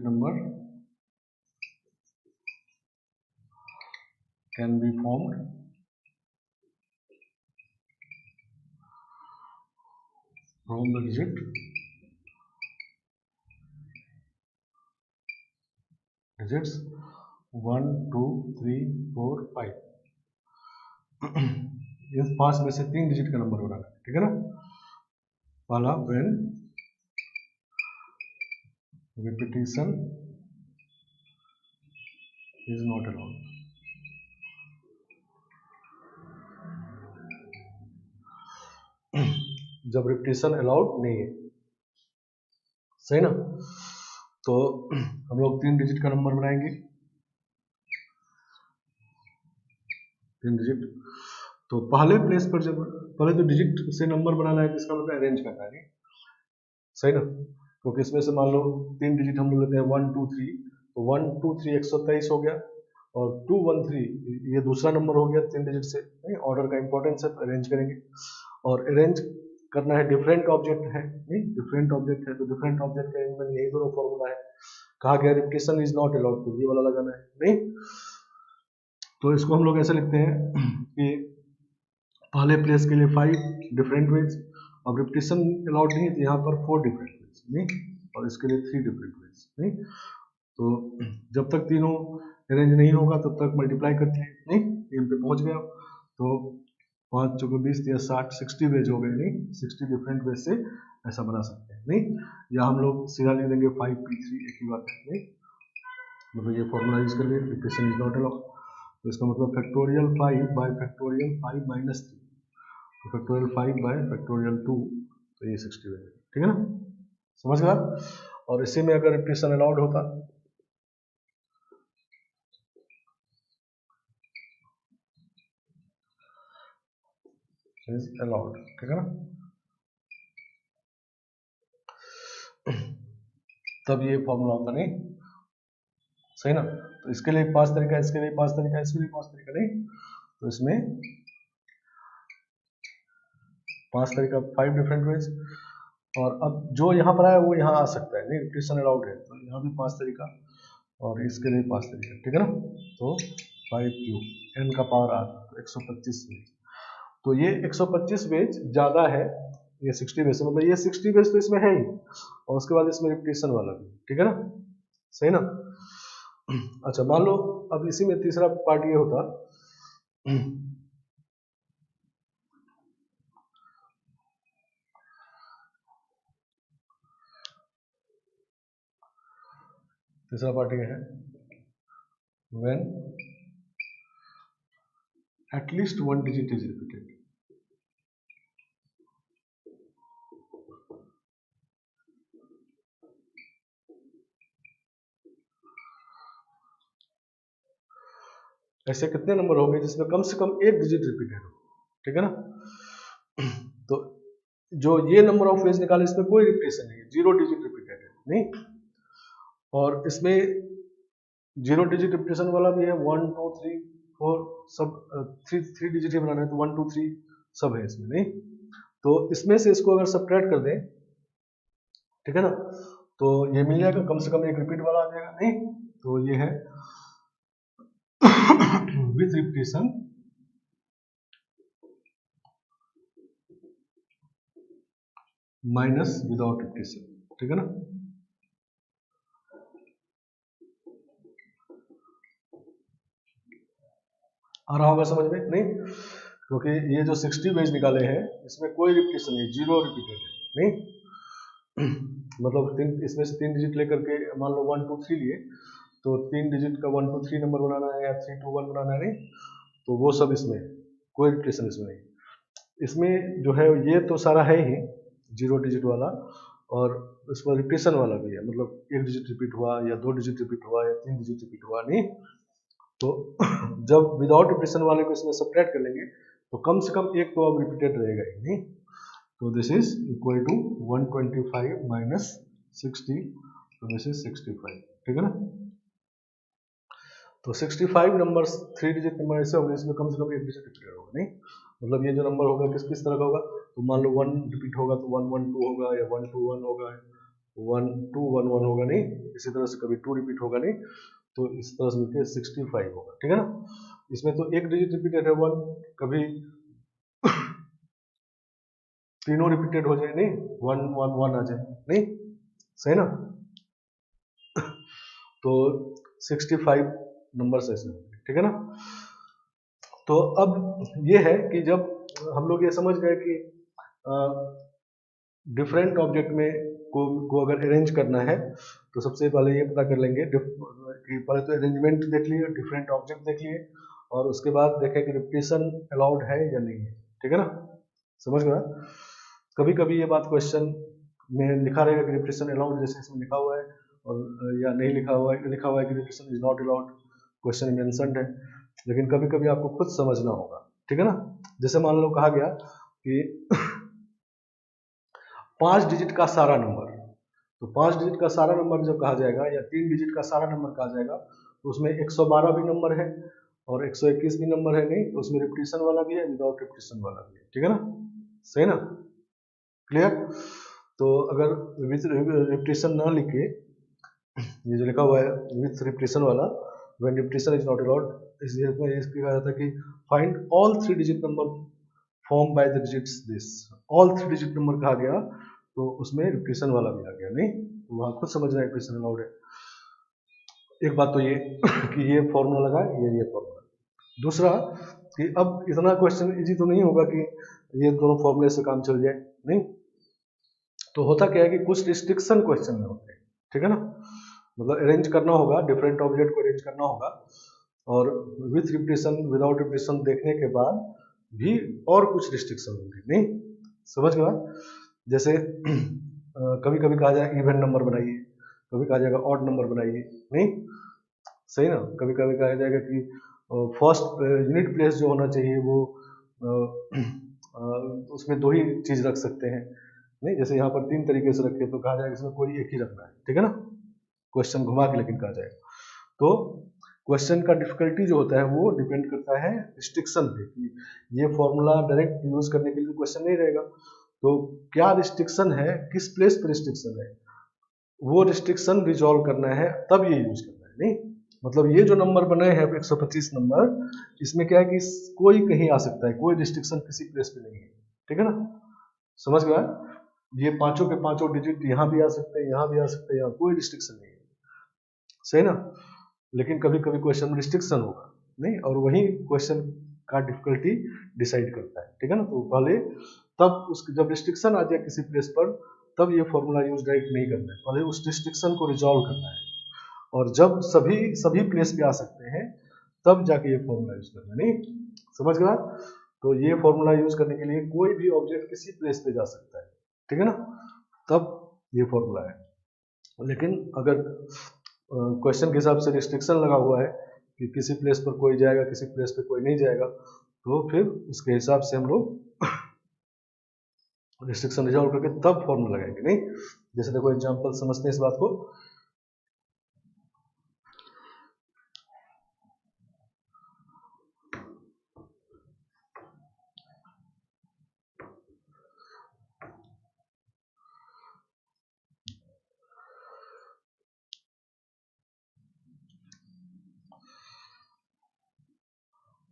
number can be formed from the digits 1 2 3 4 5, इस 5 में से 3 डिजिट का नंबर बनाना है, ठीक है ना। पहला when repetition is not allowed, जब रिपीटिशन अलाउड नहीं है, सही ना। तो हम लोग 3 डिजिट का नंबर बनाएंगे, 3 डिजिट, तो पहले प्लेस पर जब पहले तो डिजिट से नंबर बनाना है, जिसका मतलब अरेंज करना है, सही ना। क्योंकि इसमें से मान लो 3 डिजिट हम लोग लेते हैं 1 2 3, तो 1 2 3 123 हो गया, और 2 1 3 ये दूसरा नंबर हो गया 3 डिजिट से, ऑर्डर का इंपॉर्टेंस है, तो अरेंज करेंगे। और अरेंज करना है, डिफरेंट ऑब्जेक्ट है, नहीं डिफरेंट ऑब्जेक्ट है, तो डिफरेंट ऑब्जेक्ट का अरेंजमेंट यही दोनों फॉर्मूला है, कहा गया रिपीटिशन इज नॉट अलाउड, तो ये वाला लगाना है, नहीं। तो इसको हम लोग ऐसे लिखते हैं कि पहले प्लेस के लिए 5 डिफरेंट वेज, अब रिपीटिशन अलाउड नहीं है तो यहाँ पर 4 डिफरेंट वेज, नहीं, और इसके लिए 3 डिफरेंट वेज, नहीं। तो जब तक तीनों अरेंज नहीं होगा तब तक मल्टीप्लाई करते हैं, नहीं, 3 पे पहुंच गया, तो 5 चौके 20 या 60 60 वेज हो गए, नहीं, 60 डिफरेंट वेज से ऐसा बना सकते हैं, नहीं। या हम लोग सीधा लिख देंगे 5p3, एक ही बात है, नहीं, मतलब ये फॉर्मूला यूज कर लिए, रिपीटिशन इज नॉट अलाउड, तो इसका मतलब फैक्टोरियल 5 बाय फैक्टोरियल 5 माइनस 3, तो फैक्टोरियल 5 बाय फैक्टोरियल 2, तो ये 60 है, ठीक है ना, समझ गए आप। और इसी में अगर रिपीटिशन अलाउड होता इज अलाउड, ठीक है ना, तब ये फॉर्मूला होता, नहीं, सही ना। तो इसके लिए 5 तरीका, इसके लिए 5 तरीका, इसके लिए 5 तरीका, नहीं, तो इसमें 5 तरीका, 5 डिफरेंट वेज, और अब जो यहाँ पर आया वो यहाँ आ सकता है, नहीं, रिपीटिशन अलाउड है, तो यहाँ भी 5 तरीका, और इसके लिए 5 तरीका, ठीक है ना। तो 5 क्यूब n का पावर r, तो 125 वेज, तो ये 125 वेज ज्यादा है, ये 60 वेज से, मतलब ये 60 वेज तो इसमें है ही, और उसके बाद इसमें रिपीटिशन वाला भी, ठीक है ना, सही ना। अच्छा मान लो अब इसी में तीसरा पार्ट ये होता, तीसरा पार्ट ये है, when at least 1 digit is repeated, ऐसे कितने नंबर होंगे जिसमें कम से कम 1 डिजिट रिपीटेड हो, ठीक है ना। तो जो ये नंबर ऑफ वेज निकाले इसमें कोई रिपीटेशन नहीं है, 0 डिजिट रिपीटेड है, नहीं, और इसमें 0 डिजिट रिपीटेशन वाला भी है, 1 2 3 4 सब, 3 डिजिट ही बनाना है, तो 1 2 3 सब है इसमें, नहीं। तो इसमें से इसको अगर सब्ट्रैक्ट कर दें, ठीक है ना, तो ये मिल जाएगा, कम से कम एक रिपीट वाला आ जाएगा, नहीं, तो ये है with repetition minus without repetition, ठीक है ना। आ रहा होगा समझ में? नहीं, क्योंकि ये जो 60 वेज निकाले हैं इसमें कोई रिपीटेशन नहीं, जीरो रिपीटेड है, नहीं मतलब इसमें से 3 डिजिट लेकर के मान लो 1 2 3 लिए, तो 3 डिजिट का 1 2 3 नंबर बनाना है या 3 2 1 बनाना है, नहीं तो वो सब इसमें कोई रिपीटेशन इसमें नहीं। इसमें जो है ये तो सारा है ही जीरो डिजिट वाला, और इसमें रिपीटेशन वाला भी है, मतलब 1 डिजिट रिपीट हुआ या 2 डिजिट रिपीट हुआ या 3 डिजिट रिपीट हुआ, नहीं तो जब विदाउट रिपीटेशन वाले को इसमें सब्ट्रैक्ट कर लेंगे तो कम से कम एक तो अब रिपीटेड रहेगा ही, नहीं तो this is equal to 125 minus 60, तो दिस इज 65, ठीक है ना। तो 65 नंबर 3 डिजिट नंबर ऐसे होंगे इसमें कम से कम एक डिजिट रिपीटेड होगा, नहीं मतलब ये जो नंबर होगा किस किस तरह का होगा, तो मान लो 1 रिपीट होगा तो 1 1 2 होगा, या 1 2 1 होगा, 1 2 1 1 होगा, नहीं इसी तरह से कभी 2 रिपीट होगा, नहीं तो इस तरह से मिलकर 65 होगा, ठीक है ना। इसमें तो एक डिजिट रिपीटेड है 1, कभी तीनों रिपीटेड हो जाए, नहीं 1 1 1 आ जाए, नहीं सही ना। तो 65 नंबर से ऐसे होंगे, ठीक है ना। तो अब ये है कि जब हम लोग ये समझ गए कि डिफरेंट ऑब्जेक्ट में को अगर अरेंज करना है तो सबसे पहले ये पता कर लेंगे कि पहले तो अरेंजमेंट देख लिए, डिफरेंट ऑब्जेक्ट देख लिए, और उसके बाद देखें कि रिपीटेशन अलाउड है या नहीं है, ठीक है ना, समझ गया। कभी कभी ये बात क्वेश्चन में लिखा रहेगा कि रिपीटेशन अलाउड, जैसे इसमें लिखा हुआ है, और या नहीं लिखा हुआ है कि repetition is not allowed, question mentioned है, लेकिन कभी कभी आपको खुद समझना होगा, ठीक है ना। जैसे मान लो कहा गया कि 5 डिजिट का सारा नंबर, तो 5 डिजिट का सारा नंबर जब कहा जाएगा या 3 डिजिट का सारा नंबर कहा जाएगा तो उसमें 112 भी नंबर है और 121 भी नंबर है, नहीं तो उसमें रिपीटेशन वाला भी है, विदाउट रिपीटेशन वाला भी है, ठीक है ना, सही ना, क्लियर। तो अगर विथ रिपीटेशन ना लिखे, ये जो लिखा हुआ है विथ रिपीटेशन वाला, when repetition is not allowed, इसलिए इसमें कहा जाता है कि find all 3 digit number form by the digits this, all 3 digit number कहा गया तो उसमें रिपीटेशन वाला भी आ गया, नहीं तो वहां खुद समझना रिपीटेशन अलाउड है। एक बात तो ये कि ये फॉर्मूला लगा, ये फॉर्मूला। दूसरा कि अब इतना क्वेश्चन इजी तो नहीं होगा कि ये दोनों फॉर्मूले से काम चल जाए, नहीं तो होता क्या है कि कुछ रिस्ट्रिक्शन क्वेश्चन में होते हैं, ठीक है ना, मतलब अरेंज करना होगा, डिफरेंट ऑब्जेक्ट को अरेंज करना होगा, और विथ रिपीटेशन विदाउट रिपीटेशन देखने के बाद भी और कुछ रिस्ट्रिक्शन होंगे, नहीं समझ गया। जैसे कभी कभी कहा जाए इवन नंबर बनाइए, कभी कहा जाएगा ऑड नंबर बनाइए, नहीं सही ना, कभी कभी कहा जाएगा कि फर्स्ट यूनिट प्लेस जो होना चाहिए वो उसमें 2 ही चीज रख सकते हैं, नहीं जैसे यहाँ पर 3 तरीके से रखे तो कहा जाएगा इसमें कोई एक ही रखना है, ठीक है ना, क्वेश्चन घुमा के लेकिन कहा जाएगा। तो क्वेश्चन का डिफिकल्टी जो होता है वो डिपेंड करता है रिस्ट्रिक्शन पे, कि ये फॉर्मूला डायरेक्ट यूज करने के लिए क्वेश्चन नहीं रहेगा, तो क्या रिस्ट्रिक्शन है, किस प्लेस पर रिस्ट्रिक्शन है, वो रिस्ट्रिक्शन रिजॉल्व करना है, तब ये यूज करना है, नहीं मतलब ये जो नंबर बने हैं 125 नंबर, इसमें क्या है कि कोई कहीं आ सकता है, कोई रिस्ट्रिक्शन किसी प्लेस पे नहीं है, ठीक है ना, समझ गया। ये पांचों के पांचों डिजिट यहाँ भी आ सकते हैं, यहाँ भी आ सकते हैं, यहाँ कोई रिस्ट्रिक्शन नहीं है, सही ना। लेकिन कभी कभी क्वेश्चन में रिस्ट्रिक्शन होगा, नहीं और वही क्वेश्चन का डिफिकल्टी डिसाइड करता है, ठीक है ना। तो पहले तब उसकी जब रिस्ट्रिक्शन आ जाए किसी प्लेस पर, तब ये फॉर्मूला यूज डायरेक्ट नहीं करना है, पहले उस रिस्ट्रिक्शन को रिजॉल्व करना है, और जब सभी प्लेस पे आ सकते हैं तब जाके ये फॉर्मूला यूज करना है, नहीं समझ गया। तो ये फॉर्मूला यूज करने के लिए कोई भी ऑब्जेक्ट किसी प्लेस पे जा सकता है, ठीक है ना, तब ये फॉर्मूला है। लेकिन अगर क्वेश्चन के हिसाब से रिस्ट्रिक्शन लगा हुआ है कि किसी प्लेस पर कोई जाएगा, किसी प्लेस पे कोई नहीं जाएगा, तो फिर उसके हिसाब से हम लोग रिस्ट्रिक्शन रिजॉल्व करके तब फॉर्मूला लगाएंगे, नहीं जैसे देखो एग्जांपल समझते हैं इस बात को।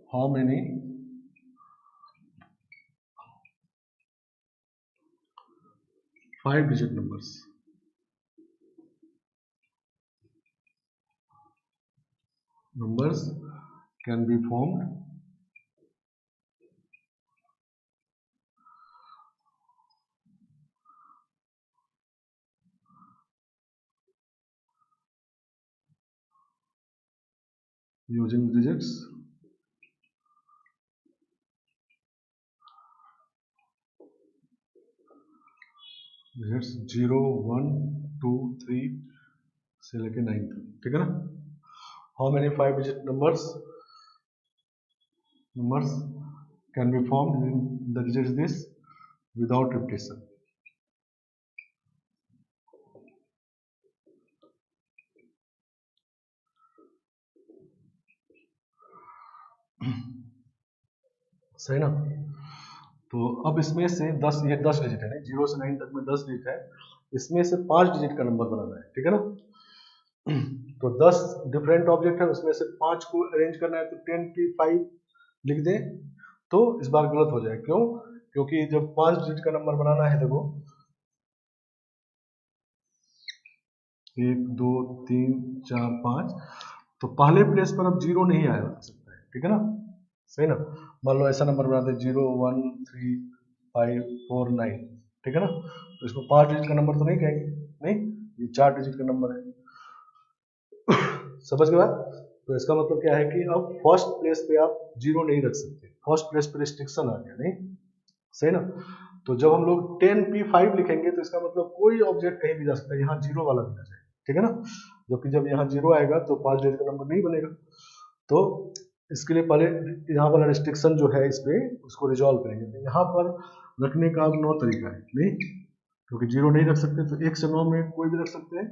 How many five digit numbers can be formed using digits. Digits 0, 1, 2, 3 से लेके 9 तक, ठीक है ना। How many 5-digit numbers can be formed in the digits this without repetition? सही ना। तो अब इसमें से 10, ये 10 डिजिट है, 0 से 9 तक में 10 डिजिट है, इसमें से 5 डिजिट का नंबर बनाना है, ठीक है ना। तो 10 डिफरेंट ऑब्जेक्ट है, उसमें से 5 को अरेंज करना है, तो 10 की 5 लिख दें, तो इस बार गलत हो जाए। क्यों? क्योंकि जब 5 डिजिट का नंबर बनाना है, देखो 1, 2, 3, 4, 5, तो पहले प्लेस पर अब 0 नहीं आया सकता है, ठीक है ना। सही ना। मान लो ऐसा नंबर बनाते 0, 1, 3, 5, 4, 9, ठीक है ना। तो इसको 5 डिजिट का नंबर तो नहीं कहेंगे, नहीं, ये 4 डिजिट का नंबर है। समझ गए बात। तो इसका मतलब क्या है कि अब फर्स्ट प्लेस पे आप 0 नहीं रख सकते, फर्स्ट प्लेस पे रिस्ट्रिक्शन आ गया, नहीं सही ना। तो जब हम लोग 10p5 लिखेंगे तो इसका मतलब कोई ऑब्जेक्ट कहीं भी जा सकता है, यहाँ 0 वाला भी आ जाए, ठीक है ना। जबकि जब यहाँ 0 आएगा तो 5 डिजिट का नंबर नहीं बनेगा। तो इसके लिए पहले यहाँ वाला रिस्ट्रिक्शन जो है इस पे उसको रिजॉल्व करेंगे। तो यहाँ पर रखने का अब 9 तरीका है, नहीं, क्योंकि 0 नहीं रख सकते तो 1 से 9 में कोई भी रख सकते हैं,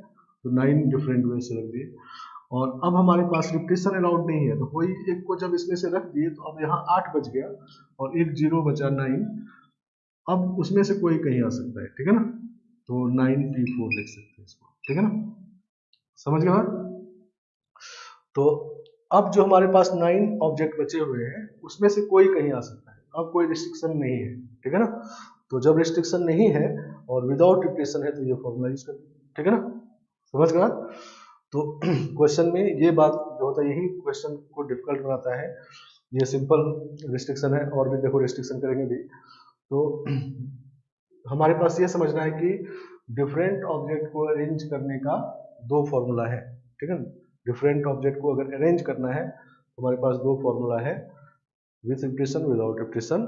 तो 9 डिफरेंट वे से रख दिए। और अब हमारे पास रिपीटेशन अलाउड नहीं है, तो कोई एक को जब इसमें से रख दिए तो अब यहाँ 8 बच गया और एक 0 बचा 9, अब उसमें से कोई कहीं आ सकता है, ठीक है ना। तो 9p4 लिख सकते हैं इसको, ठीक है ना। समझ गए बात। तो अब जो हमारे पास 9 ऑब्जेक्ट बचे हुए हैं उसमें से कोई कहीं आ सकता है, अब कोई रिस्ट्रिक्शन नहीं है, ठीक है ना। तो जब रिस्ट्रिक्शन नहीं है और विदाउट रिपीटेशन है तो ये फॉर्मूला यूज कर, ठीक है ना। समझ गए बात। तो क्वेश्चन में ये बात जो होता है यही क्वेश्चन को डिफिकल्ट बनाता है। ये सिंपल रिस्ट्रिक्शन है, और भी देखो रिस्ट्रिक्शन करेंगे भी। तो हमारे पास ये समझना है कि डिफरेंट ऑब्जेक्ट को अरेंज करने का 2 फॉर्मूला है, ठीक है ना। डिफरेंट ऑब्जेक्ट को अगर अरेंज करना है तो हमारे पास 2 फॉर्मूला है, विथ रिपीटेशन, विदाउट रिपीटेशन,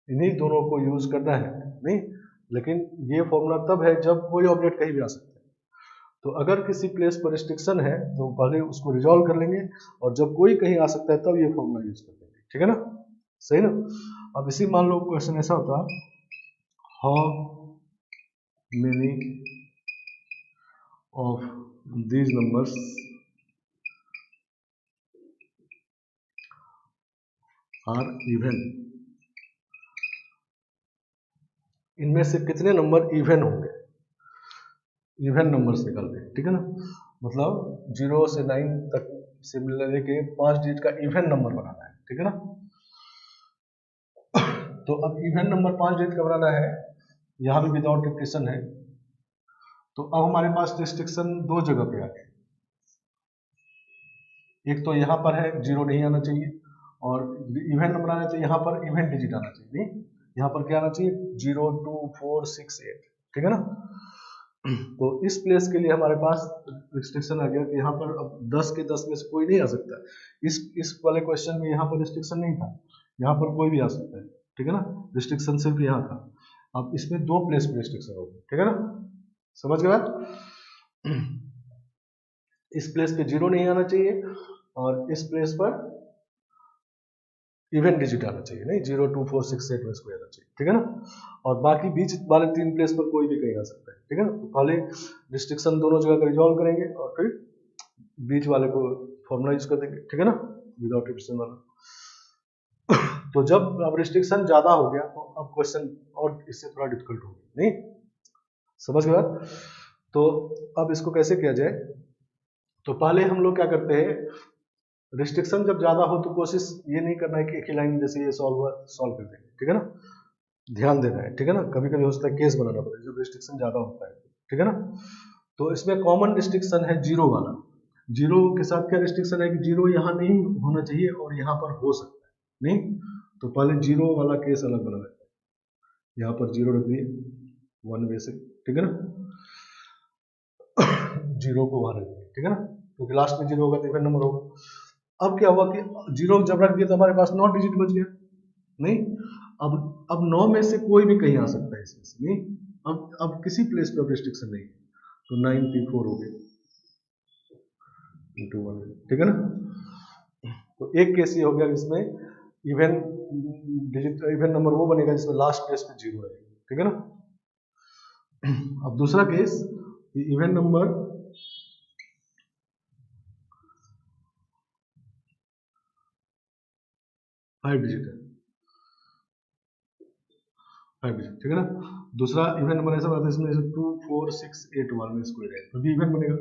इन्हीं दोनों को यूज करना है, नहीं। लेकिन ये फॉर्मूला तब है जब कोई ऑब्जेक्ट कहीं भी आ सकता है। तो अगर किसी प्लेस पर रिस्ट्रिक्शन है तो पहले उसको रिजॉल्व कर लेंगे, और जब कोई कहीं आ सकता है तब ये फॉर्मूला यूज कर लेंगे, ठीक है ना। सही ना। अब इसी मान लो क्वेश्चन ऐसा होता, how many of these numbers are even, इनमें से कितने नंबर इवन होंगे, इवन नंबर्स निकालते हैं, ठीक है ना। मतलब 0 से 9 तक से लेके 5 डिजिट का इवन नंबर बनाना है, ठीक है ना। तो अब इवन नंबर 5 डिजिट का बनाना है, यहाँ भी विदाउट रिपीटेशन है। तो अब हमारे पास रिस्ट्रिक्शन 2 जगह पे आ गए, एक तो यहाँ पर है 0 नहीं आना चाहिए, और इवन नंबर आना चाहिए यहाँ पर इवन डिजिट आना चाहिए, नहीं, यहाँ पर क्या आना चाहिए 0, 2, 4, 6, 8, ठीक है ना। तो इस प्लेस के लिए हमारे पास रिस्ट्रिक्शन आ गया कि यहाँ पर अब 10 के 10 में से कोई नहीं आ सकता। इस वाले क्वेश्चन में यहाँ पर रिस्ट्रिक्शन नहीं था, यहाँ पर कोई भी आ सकता है, ठीक है ना। रिस्ट्रिक्शन सिर्फ यहाँ था, अब इसमें 2 प्लेस पे रिस्ट्रिक्शन होगी, ठीक है ना। समझ गए बात। इस प्लेस पे 0 नहीं आना चाहिए और इस प्लेस पर इवन डिजिट आना चाहिए, नहीं 0, 2, 4, 6, 8 में कोई आना चाहिए, ठीक है ना। और बाकी बीच वाले 3 प्लेस पर कोई भी कहीं आ सकता है, ठीक है ना। तो पहले रिस्ट्रिक्शन दोनों जगह का रिजॉल्व करेंगे और फिर बीच वाले को फॉर्मूला यूज कर देंगे, ठीक है ना, विदाउट रिपीटेशन वाला। तो जब अब रिस्ट्रिक्शन ज्यादा हो गया तो अब क्वेश्चन और इससे थोड़ा डिफिकल्ट हो गया, नहीं समझ गए बात। तो अब इसको कैसे किया जाए, तो पहले हम लोग क्या करते हैं, रिस्ट्रिक्शन जब ज्यादा हो तो कोशिश ये नहीं करना है कि एक ही लाइन जैसे ये सॉल्व कर देंगे, ठीक है ना। ध्यान देना है, ठीक है ना। कभी कभी हो सकता है केस बनाना पड़े जब रिस्ट्रिक्शन ज्यादा होता है, ठीक है ना। तो इसमें कॉमन रिस्ट्रिक्शन है 0 वाला। 0 के साथ क्या रिस्ट्रिक्शन है कि 0 यहाँ नहीं होना चाहिए और यहाँ पर हो सकता है, नहीं। तो पहले 0 वाला केस अलग बना है, यहाँ पर 0 रख दिए 1 वे से, ठीक है ना। 0 को वहां रख दिए, ठीक है ना, क्योंकि लास्ट में 0 होगा तो इवन नंबर होगा। अब क्या हुआ कि 0 जब रख दिया तो हमारे पास 9 डिजिट बच गया। नहीं, अब 9 में से कोई भी कहीं आ सकता है इसमें से। नहीं, अब किसी प्लेस पे रिस्ट्रिक्शन नहीं है, तो 9p4 हो गया इंटू 1, ठीक है ना। तो एक केस ये हो गया जिसमें इवन डिजिट, इवन नंबर वो बनेगा जिसमें लास्ट प्लेस पे 0 है, ठीक है ना। अब दूसरा केस, इवन नंबर 5 डिजिट है, 5 डिजिट, ठीक है ना। दूसरा इवन नंबर ऐसा बनता है इसमें 2 4 6 8 1 में स्क्वायर है, तो भी इवन बनेगा।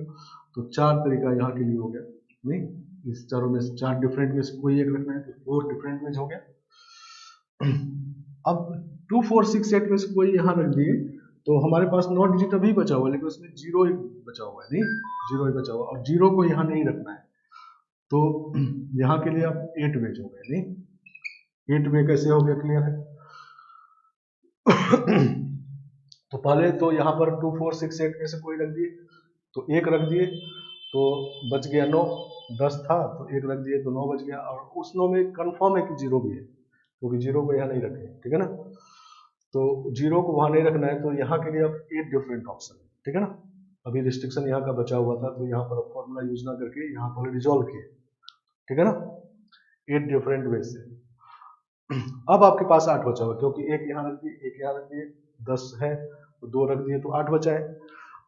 तो 4 तरीका यहाँ के लिए हो गया। नहीं, इस चारों में से 4 डिफरेंट में से कोई एक रखना है, तो 4 डिफरेंट में हो गया। अब 2 4 6 8 में से कोई यहाँ रख दिए तो हमारे पास 9 डिजिट अभी बचा हुआ है, लेकिन उसमें 0 ही बचा हुआ है। नहीं, 0 ही बचा हुआ, और 0 को यहाँ नहीं रखना है, तो यहाँ के लिए आप 8 वेज हो गए। नहीं, 8 वे कैसे हो गया, क्लियर है। तो पहले तो यहाँ पर 2 4 6 8 में से कोई रख दिए, तो एक रख दिए तो बच गया 9, 10 था तो एक रख दिए तो 9 बच गया, और उस 9 में कंफर्म है कि 0 भी है, क्योंकि 0 को यहाँ नहीं रखे, ठीक है ना। तो 0 को वहाँ नहीं रखना है, तो यहाँ के लिए अब 8 डिफरेंट ऑप्शन है, ठीक है ना। अभी रिस्ट्रिक्शन यहाँ का बचा हुआ था, तो यहाँ पर फॉर्मूला यूज ना करके यहाँ पर रिजॉल्व किए, ठीक है ना, 8 डिफरेंट वे से। अब आपके पास 8 बचा हुआ, क्योंकि एक यहाँ रख दिए, एक यहाँ रख दिए, 10 है तो 2 रख दिए तो 8 बचा है,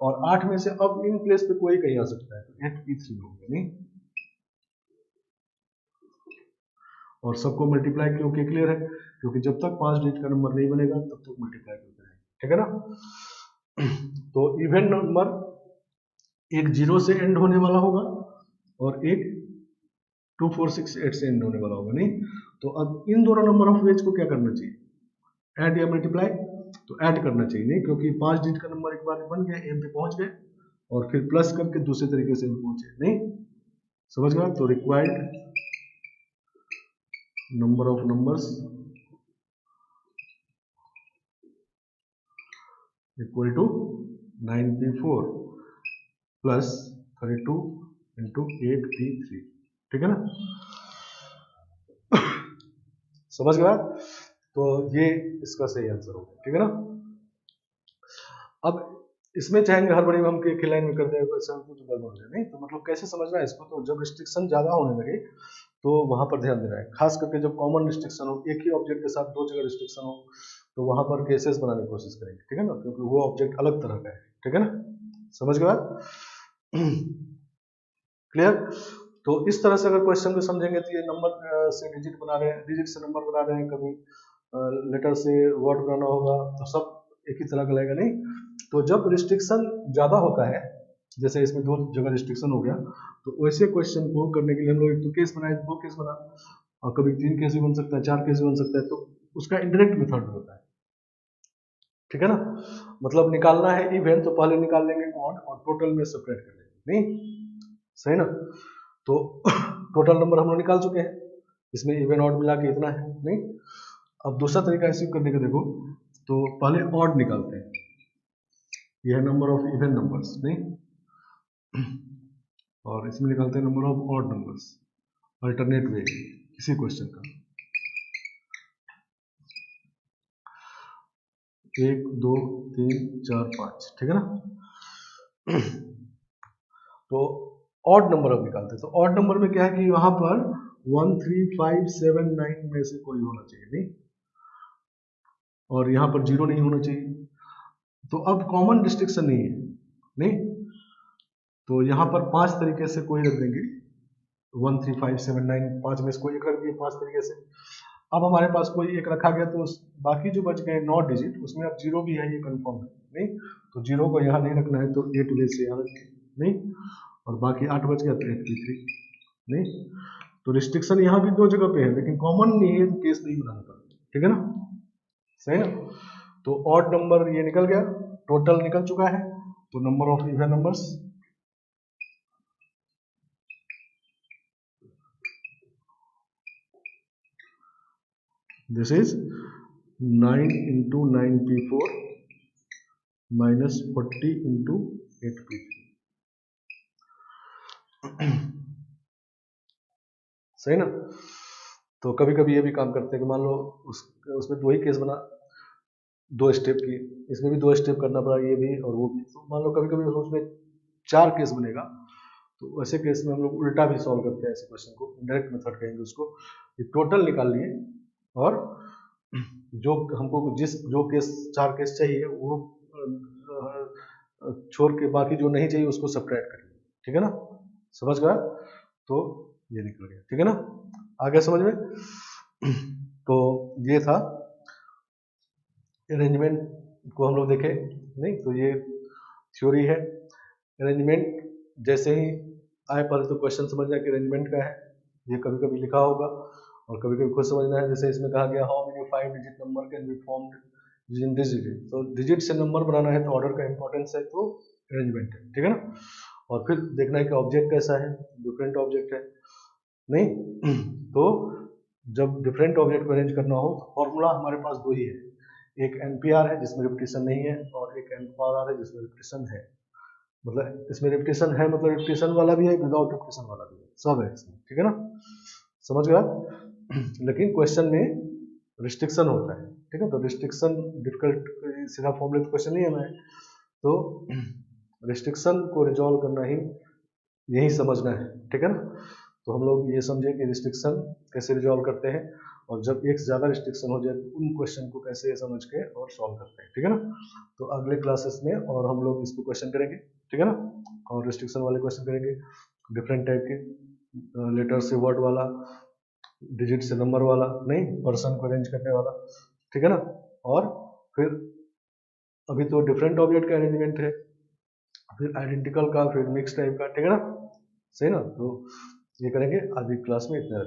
और 8 में से अब इन प्लेस पे कोई कहीं आ सकता है, तो 8p3 हो गया। नहीं, और सबको मल्टीप्लाई क्योंकि क्लियर है, क्योंकि जब तक 5 डिजिट का नंबर नहीं बनेगा तब तक मल्टीप्लाई करते रहेंगे, ठीक है ना। तो इवन नंबर एक 0 से एंड होने वाला होगा और एक 2 4 6 8 से एंड होने वाला होगा। नहीं, तो अब इन दोनों नंबर ऑफ वेज को क्या करना चाहिए, ऐड या मल्टीप्लाई, तो ऐड करना चाहिए। नहीं, क्योंकि 5 डिजिट का नंबर एक बार बन गया, एम पे पहुंच गए, और फिर प्लस करके दूसरे तरीके से पहुंचे। नहीं, समझ गया। तो required number of numbers equal to 9p4 plus 32 into 8p3, ठीक है ना। समझ गया। तो ये इसका सही आंसर होगा, ठीक है ना। अब इसमें चाहेंगे हर बड़ी हम के लाइन में कर दें क्वेश्चन तो गड़बड़ हो जाए। नहीं, तो मतलब कैसे समझना है इसको, तो जब रिस्ट्रिक्शन ज्यादा होने लगे तो वहां पर ध्यान देना है, खास करके जब कॉमन रिस्ट्रिक्शन हो, एक ही ऑब्जेक्ट के साथ 2 जगह रिस्ट्रिक्शन हो, तो वहां पर केसेस बनाने की कोशिश करेंगे, ठीक है ना, क्योंकि वो ऑब्जेक्ट अलग तरह का है, ठीक है ना। समझ गए बात, क्लियर। तो इस तरह से अगर क्वेश्चन को समझेंगे तो ये नंबर से डिजिट बना रहे हैं, डिजिट से नंबर बना रहे हैं, कभी लेटर से वर्ड बनाना होगा, तो सब एक ही तरह का लगेगा। नहीं, तो जब रिस्ट्रिक्शन ज्यादा होता है, जैसे इसमें 2 जगह रिस्ट्रिक्शन हो गया, तो वैसे क्वेश्चन को करने के लिए हम लोग एक तो केस बनाए, 2 केस बना, और कभी 3 केस भी बन सकता है, 4 केस भी बन सकता है, तो उसका इंडायरेक्ट मेथड भी होता है, ठीक है ना। मतलब निकालना है इवन, तो पहले निकाल लेंगे ऑड और टोटल में सेपरेट कर लेंगे। नहीं, सही ना। तो टोटल नंबर हम लोग निकाल चुके हैं, इसमें इवन ऑड मिला के इतना है। नहीं, अब दूसरा तरीका ऐसे करने का देखो, तो पहले ऑड निकालते हैं, यह है नंबर ऑफ इवन नंबर्स। नहीं, और इसमें निकालते हैं number of odd numbers, alternate वे इसी क्वेश्चन का, 1 2 3 4 5, ठीक है ना। तो ऑड नंबर अब निकालते हैं, तो ऑड नंबर में क्या है कि वहां पर 1 3 5 7 9 में से कोई होना चाहिए। नहीं, और यहाँ पर 0 नहीं होना चाहिए, तो अब कॉमन रिस्ट्रिक्शन नहीं है। नहीं, तो यहाँ पर 5 तरीके से कोई रख देंगे, 1 3 5 7 9, 5 में से कोई एक रख दिए 5 तरीके से। अब हमारे पास कोई एक रखा गया, तो बाकी जो बच गए 9 डिजिट, उसमें अब 0 भी है, ये कंफर्म है। नहीं, तो 0 को यहाँ नहीं रखना है, तो 8 वे से यहाँ रखें। नहीं, और बाकी 8 बच गया तो 8p3। नहीं, तो रिस्ट्रिक्शन यहाँ भी 2 जगह पे है, लेकिन कॉमन नहीं है, तो केस नहीं बनाना पड़ता, ठीक है ना, सही ना। तो ऑड नंबर ये निकल गया, टोटल निकल चुका है, तो number of even numbers this is 9 into 9p4 minus 40 into 8p3। सही ना। तो कभी कभी ये भी काम करते हैं कि मान लो उसमें 2 ही केस बना, 2 स्टेप की, इसमें भी 2 स्टेप करना पड़ा, ये भी और वो भी। तो मान लो कभी कभी उसमें 4 केस बनेगा, तो वैसे केस में हम लोग उल्टा भी सॉल्व करते हैं ऐसे क्वेश्चन को, डायरेक्ट मेथड कहेंगे उसको। ये टोटल निकाल लिए और जो हमको जो केस 4 केस चाहिए वो छोड़ के बाकी जो नहीं चाहिए उसको सब्ट्रैक्ट करिए, ठीक है ना। समझ गया। तो ये निकल गया, ठीक है ना, आ गया समझ में। तो ये था अरेंजमेंट को हम लोग देखे नहीं, तो ये थ्योरी है। अरेंजमेंट जैसे ही आए पहले तो क्वेश्चन समझना कि अरेंजमेंट का है, ये कभी कभी लिखा होगा और कभी कभी खुद समझना है। जैसे इसमें कहा गया how many 5 digit number can be formed in this digit, तो डिजिट से नंबर बनाना है तो ऑर्डर का इंपॉर्टेंस है, तो अरेंजमेंट है, ठीक है ना। और फिर देखना है कि ऑब्जेक्ट कैसा है, डिफरेंट ऑब्जेक्ट है नहीं। तो जब डिफरेंट ऑब्जेक्ट को अरेंज करना हो, फॉर्मूला हमारे पास 2 ही है, एक एनपीआर है जिसमें रिपीटिशन नहीं है और एक एनपीआर है जिसमें रिपीटिशन है। मतलब इसमें रिपीटिशन है, मतलब रिपीटिशन वाला भी है, विदाउट रिपीटिशन वाला भी है, सब है इसमें, ठीक है ना, समझ गया। लेकिन क्वेश्चन में रिस्ट्रिक्शन होता है, ठीक है। तो रिस्ट्रिक्शन डिफिकल्ट सीधा फॉर्मूले क्वेश्चन नहीं है मैं, तो रिस्ट्रिक्शन को रिजॉल्व करना ही यही समझना है, ठीक है ना। तो हम लोग ये समझे कि रिस्ट्रिक्शन कैसे रिजॉल्व करते हैं, और जब एक से ज़्यादा रिस्ट्रिक्शन हो जाए तो उन क्वेश्चन को कैसे समझ के और सॉल्व करते हैं, ठीक है ना। तो अगले क्लासेस में और हम लोग इसको क्वेश्चन करेंगे, ठीक है ना, और रिस्ट्रिक्शन वाले क्वेश्चन करेंगे, डिफरेंट टाइप के, लेटर से वर्ड वाला, डिजिट से नंबर वाला नहीं, पर्सन को अरेंज करने वाला, ठीक है ना। और फिर अभी तो डिफरेंट ऑब्जेक्ट का अरेंजमेंट है, फिर आइडेंटिकल का, फिर मिक्स टाइप का, ठीक है ना, सही ना। तो ये करेंगे आज की क्लास में इतना।